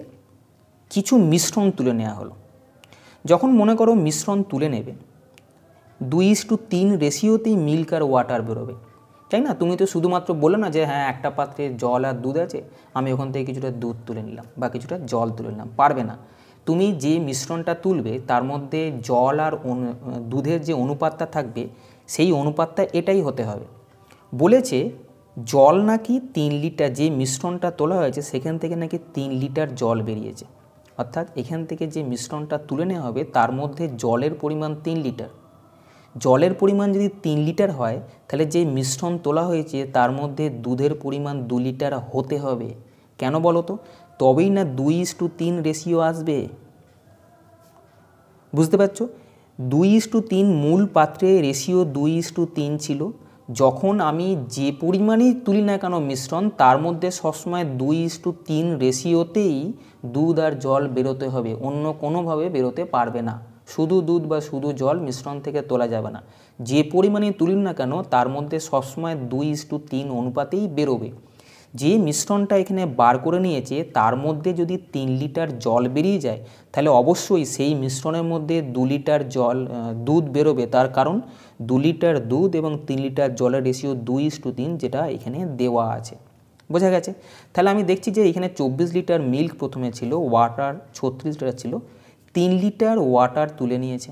কিছু মিশ্রণ তুলে নেওয়া হলো। যখন মনে করো মিশ্রণ তুলে নেবে, 2:3 রেশিওতেই মিল্ক আর ওয়াটার বেরোবে। তাই না? তুমি তো শুধুমাত্র বলে না যে হ্যাঁ একটা পাত্রে জল আর দুধ আছে, আমি ওখান থেকে কিছুটা দুধ তুলে নিলাম বা কিছুটা জল তুলে নিলাম, পারবে না। তুমি যে মিশ্রণটা তুলবে তার মধ্যে জল আর দুধের যে অনুপাতটা থাকবে সেই অনুপাতটা এটাই হতে হবে। বলেছে জল নাকি 3 লিটার, যে মিশ্রণটা তোলা হয়েছে সেখান থেকে নাকি 3 লিটার জল বেরিয়েছে, অর্থাৎ এখান থেকে যে মিশ্রণটা তুলে নেওয়া হবে তার মধ্যে জলের পরিমাণ 3 লিটার। জলের পরিমাণ যদি 3 লিটার হয় তাহলে যে মিশ্রণ তোলা হয়েছে তার মধ্যে দুধের পরিমাণ 2 লিটার হতে হবে। কেন বলো তো? তবেই না 2:3 রেশিও আসবে। বুঝতে পারছো? 2:3 মূল পাত্রে রেশিও 2:3 ছিল। যখন আমি যে পরিমাণেই তুলি না কেন মিশ্রণ, তার মধ্যে সবসময় 2:3 রেশিওতেই দুধ আর জল বেরোতে হবে, অন্য কোনোভাবে বেরোতে পারবে না। শুধু দুধ বা শুধু জল মিশ্রণ থেকে তোলা যাবে না। যে পরিমাণেই তুলি না কেন তার মধ্যে সবসময় 2:3 অনুপাতেই বেরোবে। যে মিশ্রণটা এখানে বার করে নিয়েছে তার মধ্যে যদি 3 লিটার জল বেরিয়ে যায় তাহলে অবশ্যই সেই মিশ্রণের মধ্যে 2 লিটার দুধ বেরোবে, তার কারণ 2 লিটার দুধ এবং 3 লিটার জলের রেশিও 2:3 যেটা এখানে দেওয়া আছে। বোঝা গেছে? তাহলে আমি দেখছি যে এখানে 24 লিটার মিল্ক প্রথমে ছিল, ওয়াটার 36 লিটার ছিল, 3 লিটার ওয়াটার তুলে নিয়েছে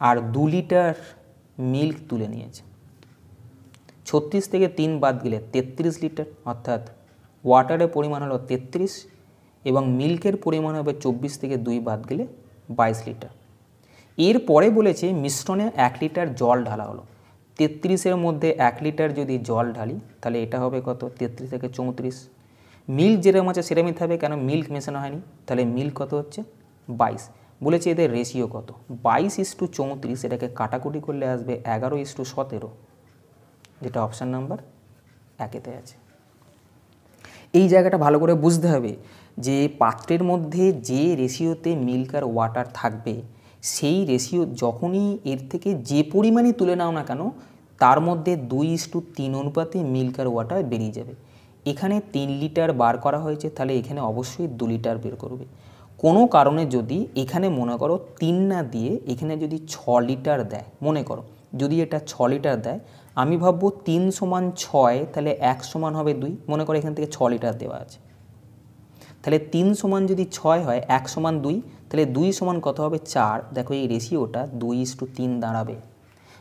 আর 2 লিটার মিল্ক তুলে নিয়েছে। 36 থেকে 3 বাদ গেলে 33 লিটার, অর্থাৎ ওয়াটারের পরিমাণ হলো 33 এবং মিল্কের পরিমাণ হবে 24 থেকে 2 বাদ গেলে 22 লিটার। এরপরে বলেছে মিশ্রণে 1 লিটার জল ঢালা হলো। 33-এর মধ্যে 1 লিটার যদি জল ঢালি তাহলে এটা হবে কত? 33 থেকে 34। মিল্ক যেরকম আছে সেরকমই থাকবে, কেন মিল্ক মেশানো হয়নি, তাহলে মিল্ক কত হচ্ছে? 22। বলেছে এদের রেশিও কত? 22:34, এটাকে কাটাকুটি করলে আসবে 11:17, যেটা অপশান নাম্বার 1-এতে আছে। এই জায়গাটা ভালো করে বুঝতে হবে যে পাত্রের মধ্যে যে রেশিওতে মিল্ক আর ওয়াটার থাকবে সেই রেশিও যখনই এর থেকে যে পরিমাণই তুলে নাও না কেন তার মধ্যে 2:3 অনুপাতে মিল্ক আর ওয়াটার বেরিয়ে যাবে। এখানে 3 লিটার বার করা হয়েছে, তাহলে এখানে অবশ্যই 2 লিটার বের করবে। কোনো কারণে যদি এখানে মনে করো 3 না দিয়ে এখানে যদি 6 লিটার দেয়, মনে করো যদি এটা 6 লিটার দেয়, আমি ভাববো 3 সমান 6, তাহলে 1 সমান হবে 2। মনে করো এখান থেকে 6 লিটার দেওয়া আছে, তাহলে 3 সমান যদি 6 হয়, 1 সমান 2, তাহলে 2 সমান কত হবে? 4। দেখো এই রেশিওটা 2:3 দাঁড়াবে।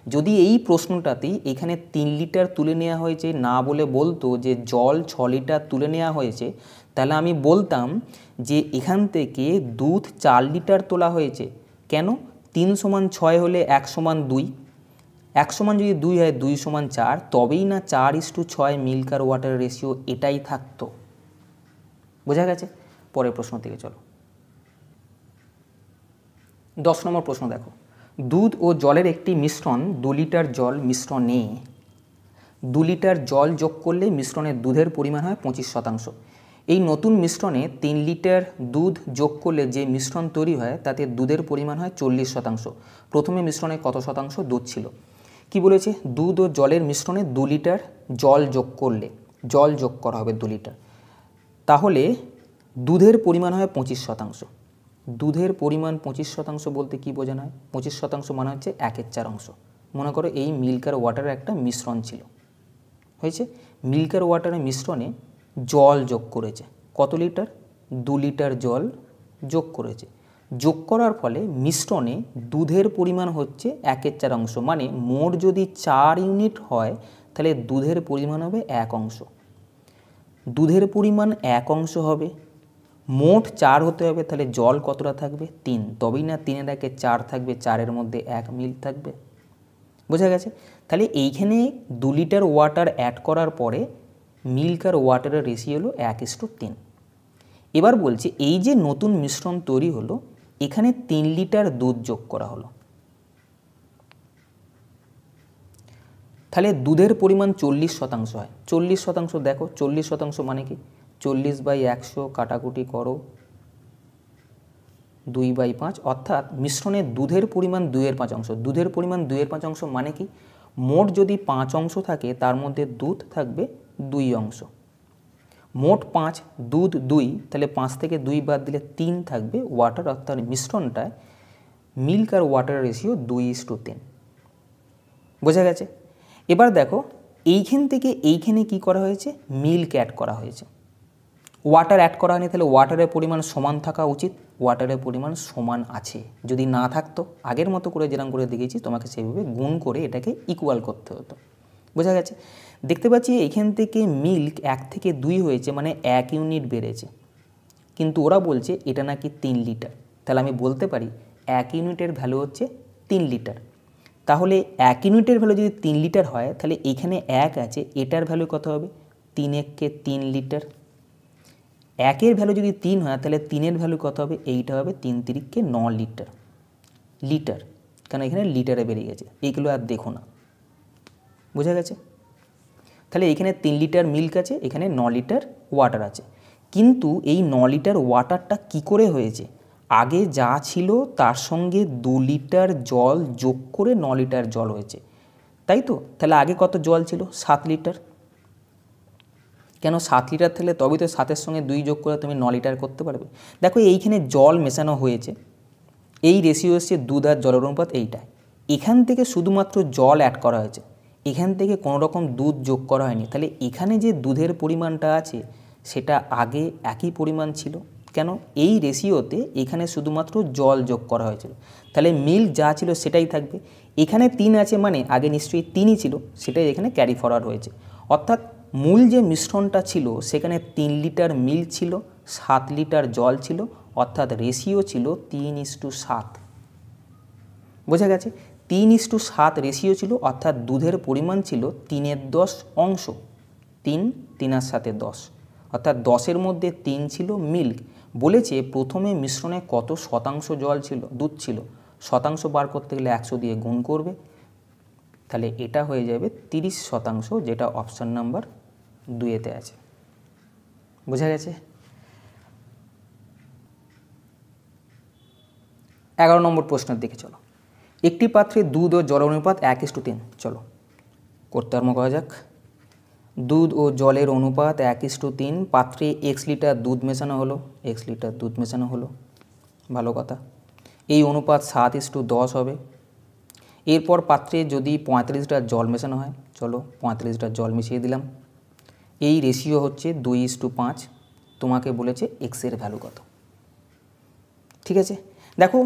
যদি এই প্রশ্নটাতেই এখানে 3 লিটার তুলে নেওয়া হয়েছে না বলে বলতো যে জল 6 লিটার তুলে নেওয়া হয়েছে, তাহলে আমি বলতাম যে এখান থেকে দুধ 4 লিটার তোলা হয়েছে। কেন? 3 সমান 6 হলে 1 সমান 2, 1 সমান যদি 2 হয় 2 সমান 4, তবেই না 4:6 মিল্ক আর ওয়াটার রেশিও এটাই থাকতো। বোঝা গেছে? পরের প্রশ্ন থেকে চলো। 10 নম্বর প্রশ্ন দেখো, দুধ ও জলের একটি মিশ্রণ 2 লিটার জল মিশ্রণে 2 লিটার জল যোগ করলে মিশ্রণের দুধের পরিমাণ হয় 25%। এই নতুন মিশ্রণে 3 লিটার দুধ যোগ করলে যে মিশ্রণ তৈরি হয় তাতে দুধের পরিমাণ হয় 40%। প্রথমে মিশ্রণে কত শতাংশ দুধ ছিল? কি বলেছে? দুধ ও জলের মিশ্রণে 2 লিটার জল যোগ করলে, জল যোগ করা হবে 2 লিটার, তাহলে দুধের পরিমাণ হয় 25%। দুধের পরিমাণ 25% বলতে কি বোঝানো হয়? 25% মানে হচ্ছে 1/4 অংশ। মনে করো এই মিল্ক আর ওয়াটারের একটা মিশ্রণ ছিল, হয়েছে? মিল্ক আর ওয়াটারের মিশ্রণে জল যোগ করেছে, কত লিটার? 2 লিটার জল যোগ করেছে। যোগ করার ফলে মিশ্রণে দুধের পরিমাণ হচ্ছে 1/4 অংশ, মানে মোট যদি 4 ইউনিট হয় তাহলে দুধের পরিমাণ হবে 1 অংশ। দুধের পরিমাণ 1 অংশ হবে, মোট 4 হতে হবে, তাহলে জল কতটা থাকবে? 3, তবেই না 3-এর একে 4 থাকবে, 4-এর মধ্যে 1 মিল থাকবে। বোঝা গেছে? তাহলে এইখানে 2 লিটার ওয়াটার অ্যাড করার পরে মিল্ক আর ওয়াটারের রেশিও হলো 1:3। এবার বলছে এই যে নতুন মিশ্রণ তৈরি হলো এখানে 3 লিটার দুধ যোগ করা হলো, তাহলে দুধের পরিমাণ 40% হয়। 40% দেখো 40% মানে কি? 40/100 কাটাকুটি করো 2/5, অর্থাৎ মিশ্রণের দুধের পরিমাণ 2/5 অংশ। দুধের পরিমাণ 2/5 অংশ মানে কি? মোট যদি 5 অংশ থাকে তার মধ্যে দুধ থাকবে 2 অংশ। মোট 5, দুধ 2, তাহলে 5 থেকে 2 বাদ দিলে 3 থাকবে ওয়াটার, অর্থাৎ মিশ্রণটায় মিল্ক আর ওয়াটার রেশিও 2:3। বোঝা গেছে? এবার দেখো এইখান থেকে এইখানে কি করা হয়েছে, মিল্ক অ্যাড করা হয়েছে, ওয়াটার অ্যাড করা হয়নি, তাহলে ওয়াটারের পরিমাণ সমান থাকা উচিত, ওয়াটারের পরিমাণ সমান আছে। যদি না থাকতো আগের মতো করে যেরকম করে দেখিয়েছি তোমাকে সেইভাবে গুণ করে এটাকে ইকুয়াল করতে হতো। বোঝা গেছে? দেখতে পাচ্ছি এখান থেকে মিল্ক 1 থেকে 2 হয়েছে, মানে 1 ইউনিট বেড়েছে, কিন্তু ওরা বলছে এটা নাকি 3 লিটার। তাহলে আমি বলতে পারি 1 ইউনিটের ভ্যালু হচ্ছে 3 লিটার। তাহলে 1 ইউনিটের ভ্যালু যদি 3 লিটার হয়, তাহলে এখানে 1 আছে, এটার ভ্যালু কত হবে? 3 1 3 লিটার। 1-এর ভ্যালু যদি 3 হয়, তাহলে 3-এর ভ্যালু কত হবে? এইটা হবে 3 3 9 লিটার। লিটার, কারণ এখানে লিটারে বেরিয়ে গেছে, এইগুলো আর দেখো না। বোঝা গেছে? তাহলে এখানে 3 লিটার মিল্ক আছে, এখানে 9 লিটার ওয়াটার আছে। কিন্তু এই 9 লিটার ওয়াটারটা কি করে হয়েছে? আগে যা ছিল তার সঙ্গে 2 লিটার জল যোগ করে 9 লিটার জল হয়েছে, তাই তো? তাহলে আগে কত জল ছিল? 7 লিটার। কেন 7 লিটার থাকলে তবেই তো 7-এর সঙ্গে 2 যোগ করে তুমি 9 লিটার করতে পারবে। দেখো এইখানে জল মেশানো হয়েছে, এই রেশিও এসছে দুধ আর জলের অনুপাত এইটা। এখান থেকে শুধুমাত্র জল অ্যাড করা হয়েছে, এখান থেকে কোনো রকম দুধ যোগ করা হয়নি। তাহলে এখানে যে দুধের পরিমাণটা আছে সেটা আগে একই পরিমাণ ছিল। কেন? এই রেশিওতে এখানে শুধুমাত্র জল যোগ করা হয়েছিল, তাহলে মিল্ক যা ছিল সেটাই থাকবে। এখানে 3 আছে মানে আগে নিশ্চয়ই 3ই ছিল, সেটাই এখানে ক্যারি ফরওয়ার্ড হয়েছে। অর্থাৎ মূল যে মিশ্রণটা ছিল সেখানে 3 লিটার মিল্ক ছিল, 7 লিটার জল ছিল, অর্থাৎ রেশিও ছিল 3:7। বোঝা গেছে? 3:7 রেশিও ছিল, অর্থাৎ দুধের পরিমাণ ছিল 3/10 অংশ। 3 3 আর 7 10, অর্থাৎ 10-এর মধ্যে 3 ছিল মিল্ক। বলেছে প্রথমে মিশ্রণে কত শতাংশ জল ছিল, দুধ ছিল, শতাংশ বার করতে গেলে 100 দিয়ে গুণ করবে, তাহলে এটা হয়ে যাবে 30%, যেটা অপশান নাম্বার 2-এতে আছে। বোঝা গেছে? 11 নম্বর প্রশ্নের দিকে চলো। একটি পাত্রে দুধ ও জলের অনুপাত 1:3। চলো করতে আরম্ভ করা যাক। দুধ ও জলের অনুপাত 1:3, পাত্রে x লিটার দুধ মেশানো হলো, x লিটার দুধ মেশানো হলো, ভালো কথা। এই অনুপাত 7:10 হবে। এরপর পাত্রে যদি 35 লিটার জল মেশানো হয়, চলো 35 লিটার জল মিশিয়ে দিলাম। এই রেশিও হচ্ছে 2:5। তোমাকে বলেছে এক্সের ভ্যালু কত। ঠিক আছে, দেখো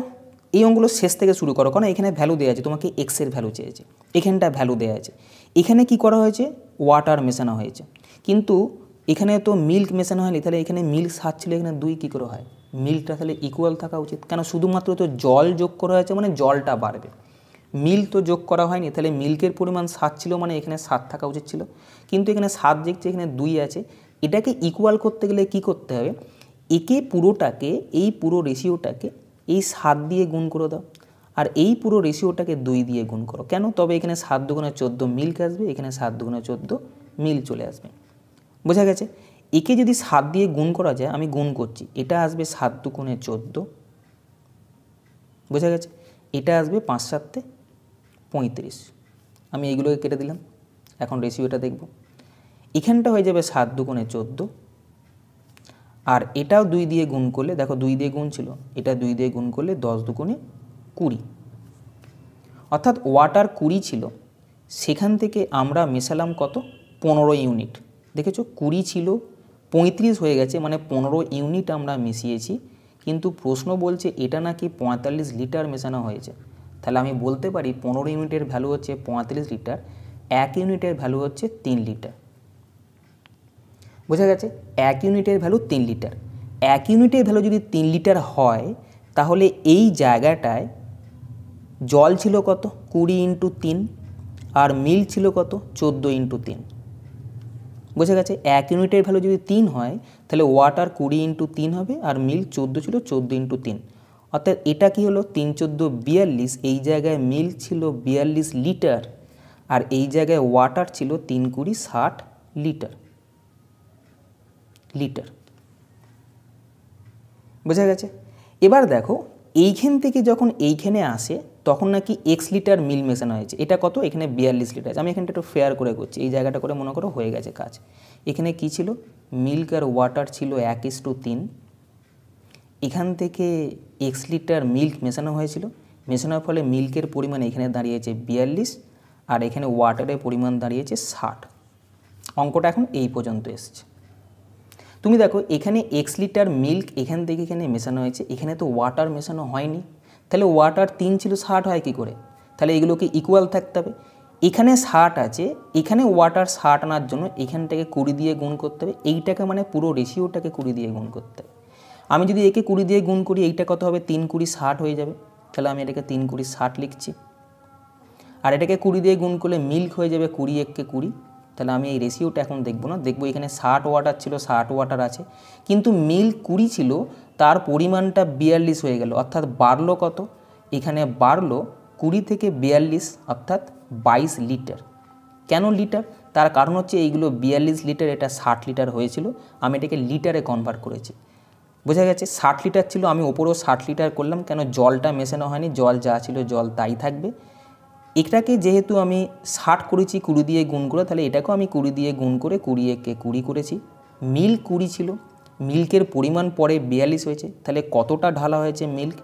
এই অঙ্কগুলো শেষ থেকে শুরু করো, কারণ এখানে ভ্যালু দেওয়া আছে, তোমাকে এক্সের ভ্যালু চেয়েছে, এখানটা ভ্যালু দেওয়া আছে। এখানে কি করা হয়েছে? ওয়াটার মেশানো হয়েছে, কিন্তু এখানে তো মিল্ক মেশানো হয়নি, তাহলে এখানে মিল্ক 7 ছিল, এখানে 2 কী করে হয়? মিল্কটা তাহলে ইকুয়াল থাকা উচিত, কেন শুধুমাত্র তো জল যোগ করা হয়েছে মানে জলটা বাড়বে, মিল্ক তো যোগ করা হয়নি, তাহলে মিল্কের পরিমাণ 7 ছিল মানে এখানে 7 থাকা উচিত ছিল। কিন্তু এখানে 7 দেখছি, এখানে 2 আছে। এটাকে ইকুয়াল করতে গেলে কি করতে হবে? একে পুরোটাকে, এই পুরো রেশিওটাকে এই 7 দিয়ে গুণ করে দাও, আর এই পুরো রেশিওটাকে 2 দিয়ে গুণ করো। কেন? তবে এখানে 7 দুগুণে 14 মিল্ক আসবে, এখানে 7 দুগুণে 14 মিল চলে আসবে। বোঝা গেছে? একে যদি 7 দিয়ে গুণ করা যায়, আমি গুণ করছি, এটা আসবে 7 দুগুণে 14, বোঝা গেছে? এটা আসবে 5 7 35। আমি এইগুলোকে কেটে দিলাম, এখন রেশিওটা দেখব। এখানটা হয়ে যাবে 7 দুগুণে 14, আর এটাও 2 দিয়ে গুণ করলে, দেখো 2 দিয়ে গুণ ছিল, এটা 2 দিয়ে গুণ করলে 10 দুগুণে 20, অর্থাৎ ওয়াটার 20 ছিল, সেখান থেকে আমরা মেশালাম কত? 15 ইউনিট। দেখেছো 20 ছিল 35 হয়ে গেছে, মানে 15 ইউনিট আমরা মিশিয়েছি। কিন্তু প্রশ্ন বলছে এটা নাকি 45 লিটার মেশানো হয়েছে, তাহলে আমি বলতে পারি 15 ইউনিটের ভ্যালু হচ্ছে 45 লিটার, 1 ইউনিটের ভ্যালু হচ্ছে 3 লিটার। বোঝা গেছে? 1 ইউনিটের ভ্যালু 3 লিটার। 1 ইউনিটের ভ্যালু যদি 3 লিটার হয়, তাহলে এই জায়গাটায় জল ছিল কত? 20 × 3, আর মিল্ক ছিল কত? 14 × 3। বোঝা গেছে? 1 ইউনিটের ভ্যালু যদি 3 হয়, তাহলে ওয়াটার 20 × 3 হবে, আর মিল্ক 14 ছিল, 14 × 3। অর্থাৎ এটা কি হলো? 3 14 42, এই জায়গায় মিল্ক ছিল 42 লিটার, আর এই জায়গায় ওয়াটার ছিল 3 20 60 লিটার। লিটার। বোঝা গেছে? এবার দেখো এইখান থেকে যখন এইখানে আসে তখন নাকি x লিটার মিল্ক মেশানো হয়েছে। এটা কত? এখানে 42 লিটার আছে। আমি এখানটা একটু ফেয়ার করে করছি, এই জায়গাটা করে মনে করো হয়ে গেছে কাজ। এখানে কি ছিল? মিল্ক আর ওয়াটার ছিল 1:3। এখান থেকে x লিটার মিল্ক মেশানো হয়েছিল, মেশানোর ফলে মিল্কের পরিমাণ এখানে দাঁড়িয়েছে 42, আর এখানে ওয়াটারের পরিমাণ দাঁড়িয়েছে 60। অঙ্কটা এখন এই পর্যন্ত এসছে। তুমি দেখো এখানে x লিটার মিল্ক এখান থেকে এখানে মেশানো হয়েছে, এখানে তো ওয়াটার মেশানো হয়নি, তাহলে ওয়াটার 3 ছিল 60 হয় কী করে? তাহলে এগুলোকে ইকুয়াল থাকতে হবে। এখানে 60 আছে, এখানে ওয়াটার 60 আনার জন্য এখানটাকে 20 দিয়ে গুণ করতে হবে, এইটাকে মানে পুরো রেশিওটাকে 20 দিয়ে গুণ করতে হবে। আমি যদি একে 20 দিয়ে গুণ করি এইটা কত হবে? 3 20 60 হয়ে যাবে, তাহলে আমি এটাকে 3 20 60 লিখছি। আর এটাকে 20 দিয়ে গুণ করলে মিল্ক হয়ে যাবে 20 1 20, তাহলে আমি এই রেশিওটা এখন দেখব না, দেখব এখানে 60 ওয়াটার ছিল 60 ওয়াটার আছে, কিন্তু মিল্ক 20 ছিল, তার পরিমাণটা 42 হয়ে গেল, অর্থাৎ বাড়লো কত? এখানে বাড়লো 20 থেকে 42 অর্থাৎ 22 লিটার। কেন লিটার? তার কারণ হচ্ছে এইগুলো 42 লিটার, এটা 60 লিটার হয়েছিল, আমি এটাকে লিটারে কনভার্ট করেছি। বোঝা গেছে? 60 লিটার ছিল, আমি ওপরেও 60 লিটার করলাম, কেন জলটা মেশানো হয়নি, জল যা ছিল জল তাই থাকবে। এটাকে যেহেতু আমি 60 করেছি 20 দিয়ে গুণ করে, তাহলে এটাকেও আমি 20 দিয়ে গুণ করে 20 একে 20 করেছি। মিল্ক 20 ছিল, মিল্কের পরিমাণ পরে 42 হয়েছে, তাহলে কতটা ঢালা হয়েছে মিল্ক?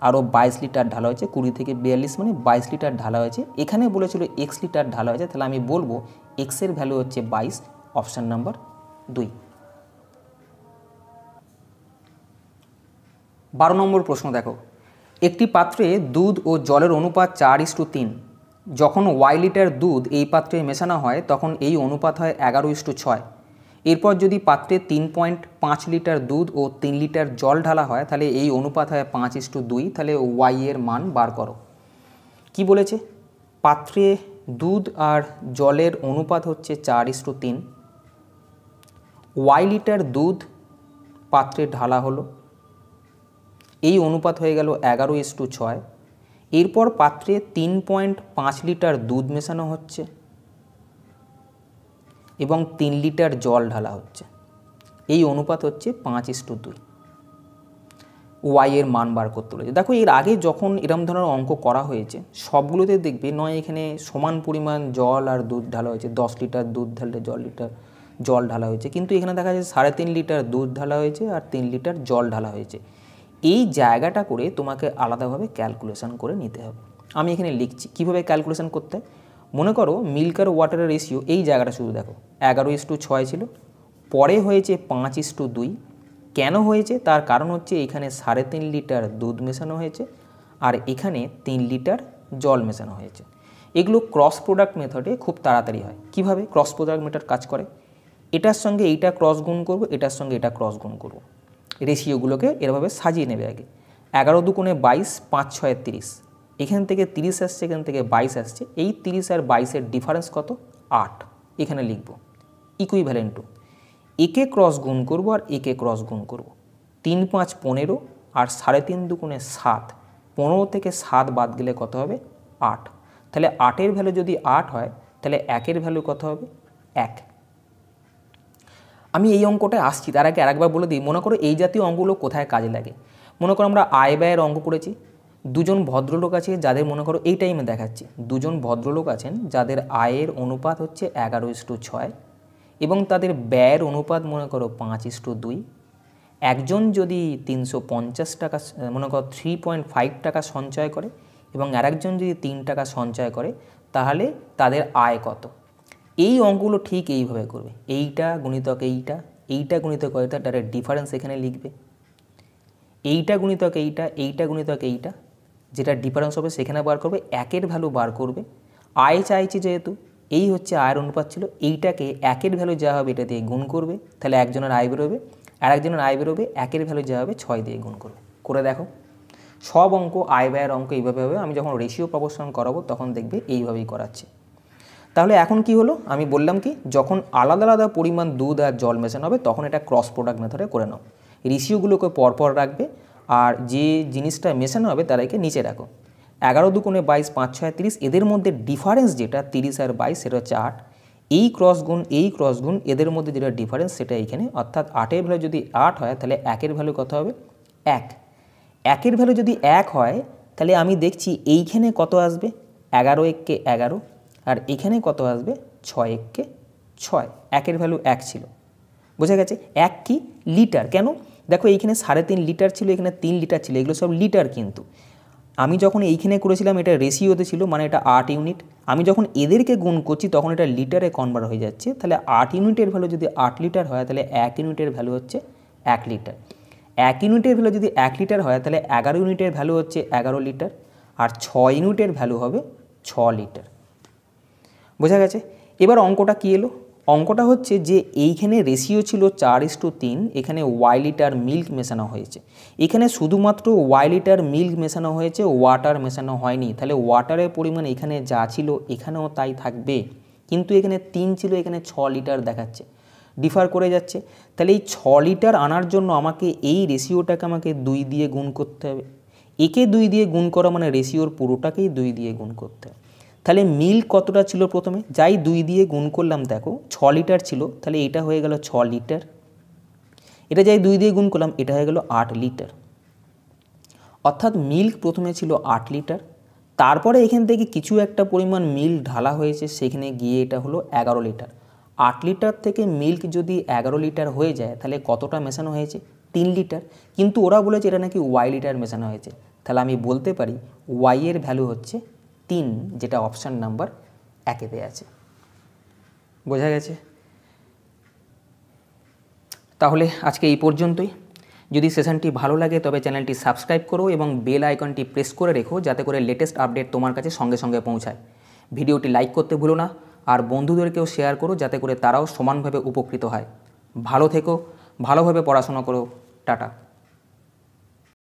আরও 22 লিটার ঢালা হয়েছে, 20 থেকে 42 মানে 22 লিটার ঢালা হয়েছে। এখানে বলেছিল x লিটার ঢালা হয়েছে, তাহলে আমি বলবো x এর ভ্যালু হচ্ছে 22, অপশান নাম্বার 2। 12 নম্বর প্রশ্ন দেখো, একটি পাত্রে দুধ ও জলের অনুপাত 4:3। যখন y লিটার দুধ এই পাত্রে মেশানো হয় তখন এই অনুপাত হয় 11:6। এরপর যদি পাত্রে 3.5 লিটার দুধ ও 3 লিটার জল ঢালা হয় তাহলে এই অনুপাত হয় 5:2। তাহলে y এর মান বার করো। কি বলেছে? পাত্রে দুধ আর জলের অনুপাত হচ্ছে 4:3। y লিটার দুধ পাত্রে ঢালা হলো, এই অনুপাত হয়ে গেল 11:6। এরপর পাত্রে 3.5 লিটার দুধ মেশানো হচ্ছে এবং 3 লিটার জল ঢালা হচ্ছে, এই অনুপাত হচ্ছে 5:2। ওয়াই এর মান বার করতে বলেছে। দেখো এর আগে যখন এরম ধরনের অঙ্ক করা হয়েছে সবগুলোতে দেখবে নয় এখানে সমান পরিমাণ জল আর দুধ ঢালা হয়েছে, 10 লিটার দুধ ঢাললে জল ঢালা হয়েছে, কিন্তু এখানে দেখা যাচ্ছে 3.5 লিটার দুধ ঢালা হয়েছে আর 3 লিটার জল ঢালা হয়েছে। এই জায়গাটা করে তোমাকে আলাদাভাবে ক্যালকুলেশন করে নিতে হবে। আমি এখানে লিখছি কীভাবে ক্যালকুলেশন করতে হয়। মনে করো মিল্ক আর ওয়াটারের রেশিও এই জায়গাটা শুধু দেখো 11:6 ছিল, পরে হয়েছে 5:2। কেন হয়েছে? তার কারণ হচ্ছে এখানে 3.5 লিটার দুধ মেশানো হয়েছে আর এখানে 3 লিটার জল মেশানো হয়েছে। এগুলো ক্রস প্রোডাক্ট মেথডে খুব তাড়াতাড়ি হয়। কিভাবে ক্রস প্রোডাক্ট মেথড কাজ করে? এটার সঙ্গে এইটা ক্রস গুণ করব, এটার সঙ্গে এটা ক্রস গুণ করব, রেশিওগুলোকে এরভাবে সাজিয়ে নেবে আগে। 11 দুগুণে 22, 5 6 30, এখান থেকে 30 আসছে, এখান থেকে 22 আসছে, এই 30 আর 22-এর ডিফারেন্স কত? 8। এখানে লিখব ইকুইভ্যালেন্ট টু একে ক্রস গুণ করব আর একে ক্রস গুণ করব। 3 5 15 আর 3.5 দুগুণে 7, 15 থেকে 7 বাদ গেলে কত হবে? 8। তাহলে 8-এর ভ্যালু যদি 8 হয় তাহলে 1-এর ভ্যালু কত হবে? 1। আমি এই অঙ্কটায় আসছি, তার আগে আরেকবার বলে দিই, মনে করো এই জাতীয় অঙ্কগুলো কোথায় কাজে লাগে। মনে করো আমরা আয় ব্যয়ের অঙ্ক করেছি, দুজন ভদ্রলোক আছে যাদের মনে করো এই টাইমে দেখাচ্ছি, দুজন ভদ্রলোক আছেন যাদের আয়ের অনুপাত হচ্ছে 11:6 এবং তাদের ব্যয়ের অনুপাত মনে করো 5:2। একজন যদি 350 টাকা মনে করো 3.5 টাকা সঞ্চয় করে এবং আরেকজন যদি 3 টাকা সঞ্চয় করে, তাহলে তাদের আয় কত? এই অঙ্কগুলো ঠিক এইভাবে করবে, এইটা গুণিতক এইটা, এইটা গুণিতক এইটা, ডাইরেক্ট ডিফারেন্স এখানে লিখবে, এইটা গুণিতক এইটা, এইটা গুণিতক এইটা, যেটা ডিফারেন্স হবে সেখানে বার করবে, 1-এর ভ্যালু বার করবে। আয় চাইছি যেহেতু, এই হচ্ছে আয়ের অনুপাত ছিল, এইটাকে 1-এর ভ্যালু যা হবে এটা দিয়ে গুণ করবে, তাহলে একজনের আয় বেরোবে, আর একজনের আয় বেরোবে, 1-এর ভ্যালু যা হবে 6 দিয়ে গুণ করবে। করে দেখো সব অঙ্ক আয় ব্যয়ের অঙ্ক এইভাবে হবে। আমি যখন রেশিও প্রপোর্শন করাবো তখন দেখবে এইভাবেই করাচ্ছে। তাহলে এখন কি হলো? আমি বললাম কি, যখন আলাদা আলাদা পরিমাণ দুধ আর জল মেশানো হবে তখন এটা ক্রস প্রোডাক্ট মেথডে করে নাও। রেশিওগুলোকে পরপর রাখবে আর যে জিনিসটা মেশানো হবে তাদেরকে নিচে রাখো। 11 দুগুণে 22, 5 6 30, এদের মধ্যে ডিফারেন্স যেটা 30 আর 22 সেটা হচ্ছে 8। এই ক্রস গুণ এদের মধ্যে যেটা ডিফারেন্স সেটা এইখানে, অর্থাৎ 8-এর ভ্যালু যদি 8 হয় তাহলে 1-এর ভ্যালু কত হবে? 1। 1-এর ভ্যালু যদি 1 হয় তাহলে আমি দেখছি এইখানে কত আসবে? 11 1 11, আর এখানে কত আসবে? 6 1 6। 1-এর ভ্যালু 1 ছিল, বোঝা গেছে? 1 কি? লিটার। কেন? দেখো এইখানে 3.5 লিটার ছিল, এখানে 3 লিটার ছিল, এগুলো সব লিটার। কিন্তু আমি যখন এইখানে করেছিলাম এটা রেশিওতে ছিল, মানে এটা 8 ইউনিট, আমি যখন এদেরকে গুণ করছি তখন এটা লিটারে কনভার্ট হয়ে যাচ্ছে। তাহলে 8 ইউনিটের ভ্যালু যদি 8 লিটার হয় তাহলে 1 ইউনিটের ভ্যালু হচ্ছে 1 লিটার। 1 ইউনিটের ভ্যালু যদি 1 লিটার হয় তাহলে 11 ইউনিটের ভ্যালু হচ্ছে 11 লিটার, আর 6 ইউনিটের ভ্যালু হবে 6 লিটার। বোঝা গেছে? এবার অঙ্কটা কী এলো? অঙ্কটা হচ্ছে যে এইখানে রেশিও ছিল 4:3, এখানে ওয়াই লিটার মিল্ক মেশানো হয়েছে। এখানে শুধুমাত্র ওয়াই লিটার মিল্ক মেশানো হয়েছে, ওয়াটার মেশানো হয়নি। তাহলে ওয়াটারের পরিমাণ এখানে যা ছিল এখানেও তাই থাকবে, কিন্তু এখানে 3 ছিল, এখানে 6 লিটার দেখাচ্ছে, ডিফার করে যাচ্ছে। তাহলে এই 6 লিটার আনার জন্য আমাকে এই রেশিওটাকে আমাকে 2 দিয়ে গুণ করতে হবে। একে 2 দিয়ে গুণ করা মানে রেশিওর পুরোটাকেই 2 দিয়ে গুণ করতে হবে। তাহলে মিল্ক কতটা ছিল প্রথমে? যাই 2 দিয়ে গুণ করলাম, দেখো 6 লিটার ছিল, তাহলে এটা হয়ে গেল 6 লিটার। এটা যাই 2 দিয়ে গুণ করলাম, এটা হয়ে গেল 8 লিটার। অর্থাৎ মিল্ক প্রথমে ছিল 8 লিটার, তারপরে এখান থেকে কিছু একটা পরিমাণ মিল্ক ঢালা হয়েছে, সেখানে গিয়ে এটা হলো 11 লিটার। 8 লিটার থেকে মিল্ক যদি 11 লিটার হয়ে যায় তাহলে কতটা মেশানো হয়েছে? 3 লিটার। কিন্তু ওরা বলেছে এটা নাকি ওয়াই লিটার মেশানো হয়েছে। তাহলে আমি বলতে পারি ওয়াই এর ভ্যালু হচ্ছে 3, যেটা অপশান নাম্বার 1-এ আছে। বোঝা গেছে? তাহলে আজকে এই পর্যন্তই। যদি সেশনটি ভালো লাগে তবে চ্যানেলটি সাবস্ক্রাইব করো এবং বেল আইকনটি প্রেস করে রেখো, যাতে করে লেটেস্ট আপডেট তোমার কাছে সঙ্গে সঙ্গে পৌঁছায়। ভিডিওটি লাইক করতে ভুলো না, আর বন্ধুদেরকেও শেয়ার করো যাতে করে তারাও সমানভাবে উপকৃত হয়। ভালো থেকো, ভালোভাবে পড়াশোনা করো। টাটা।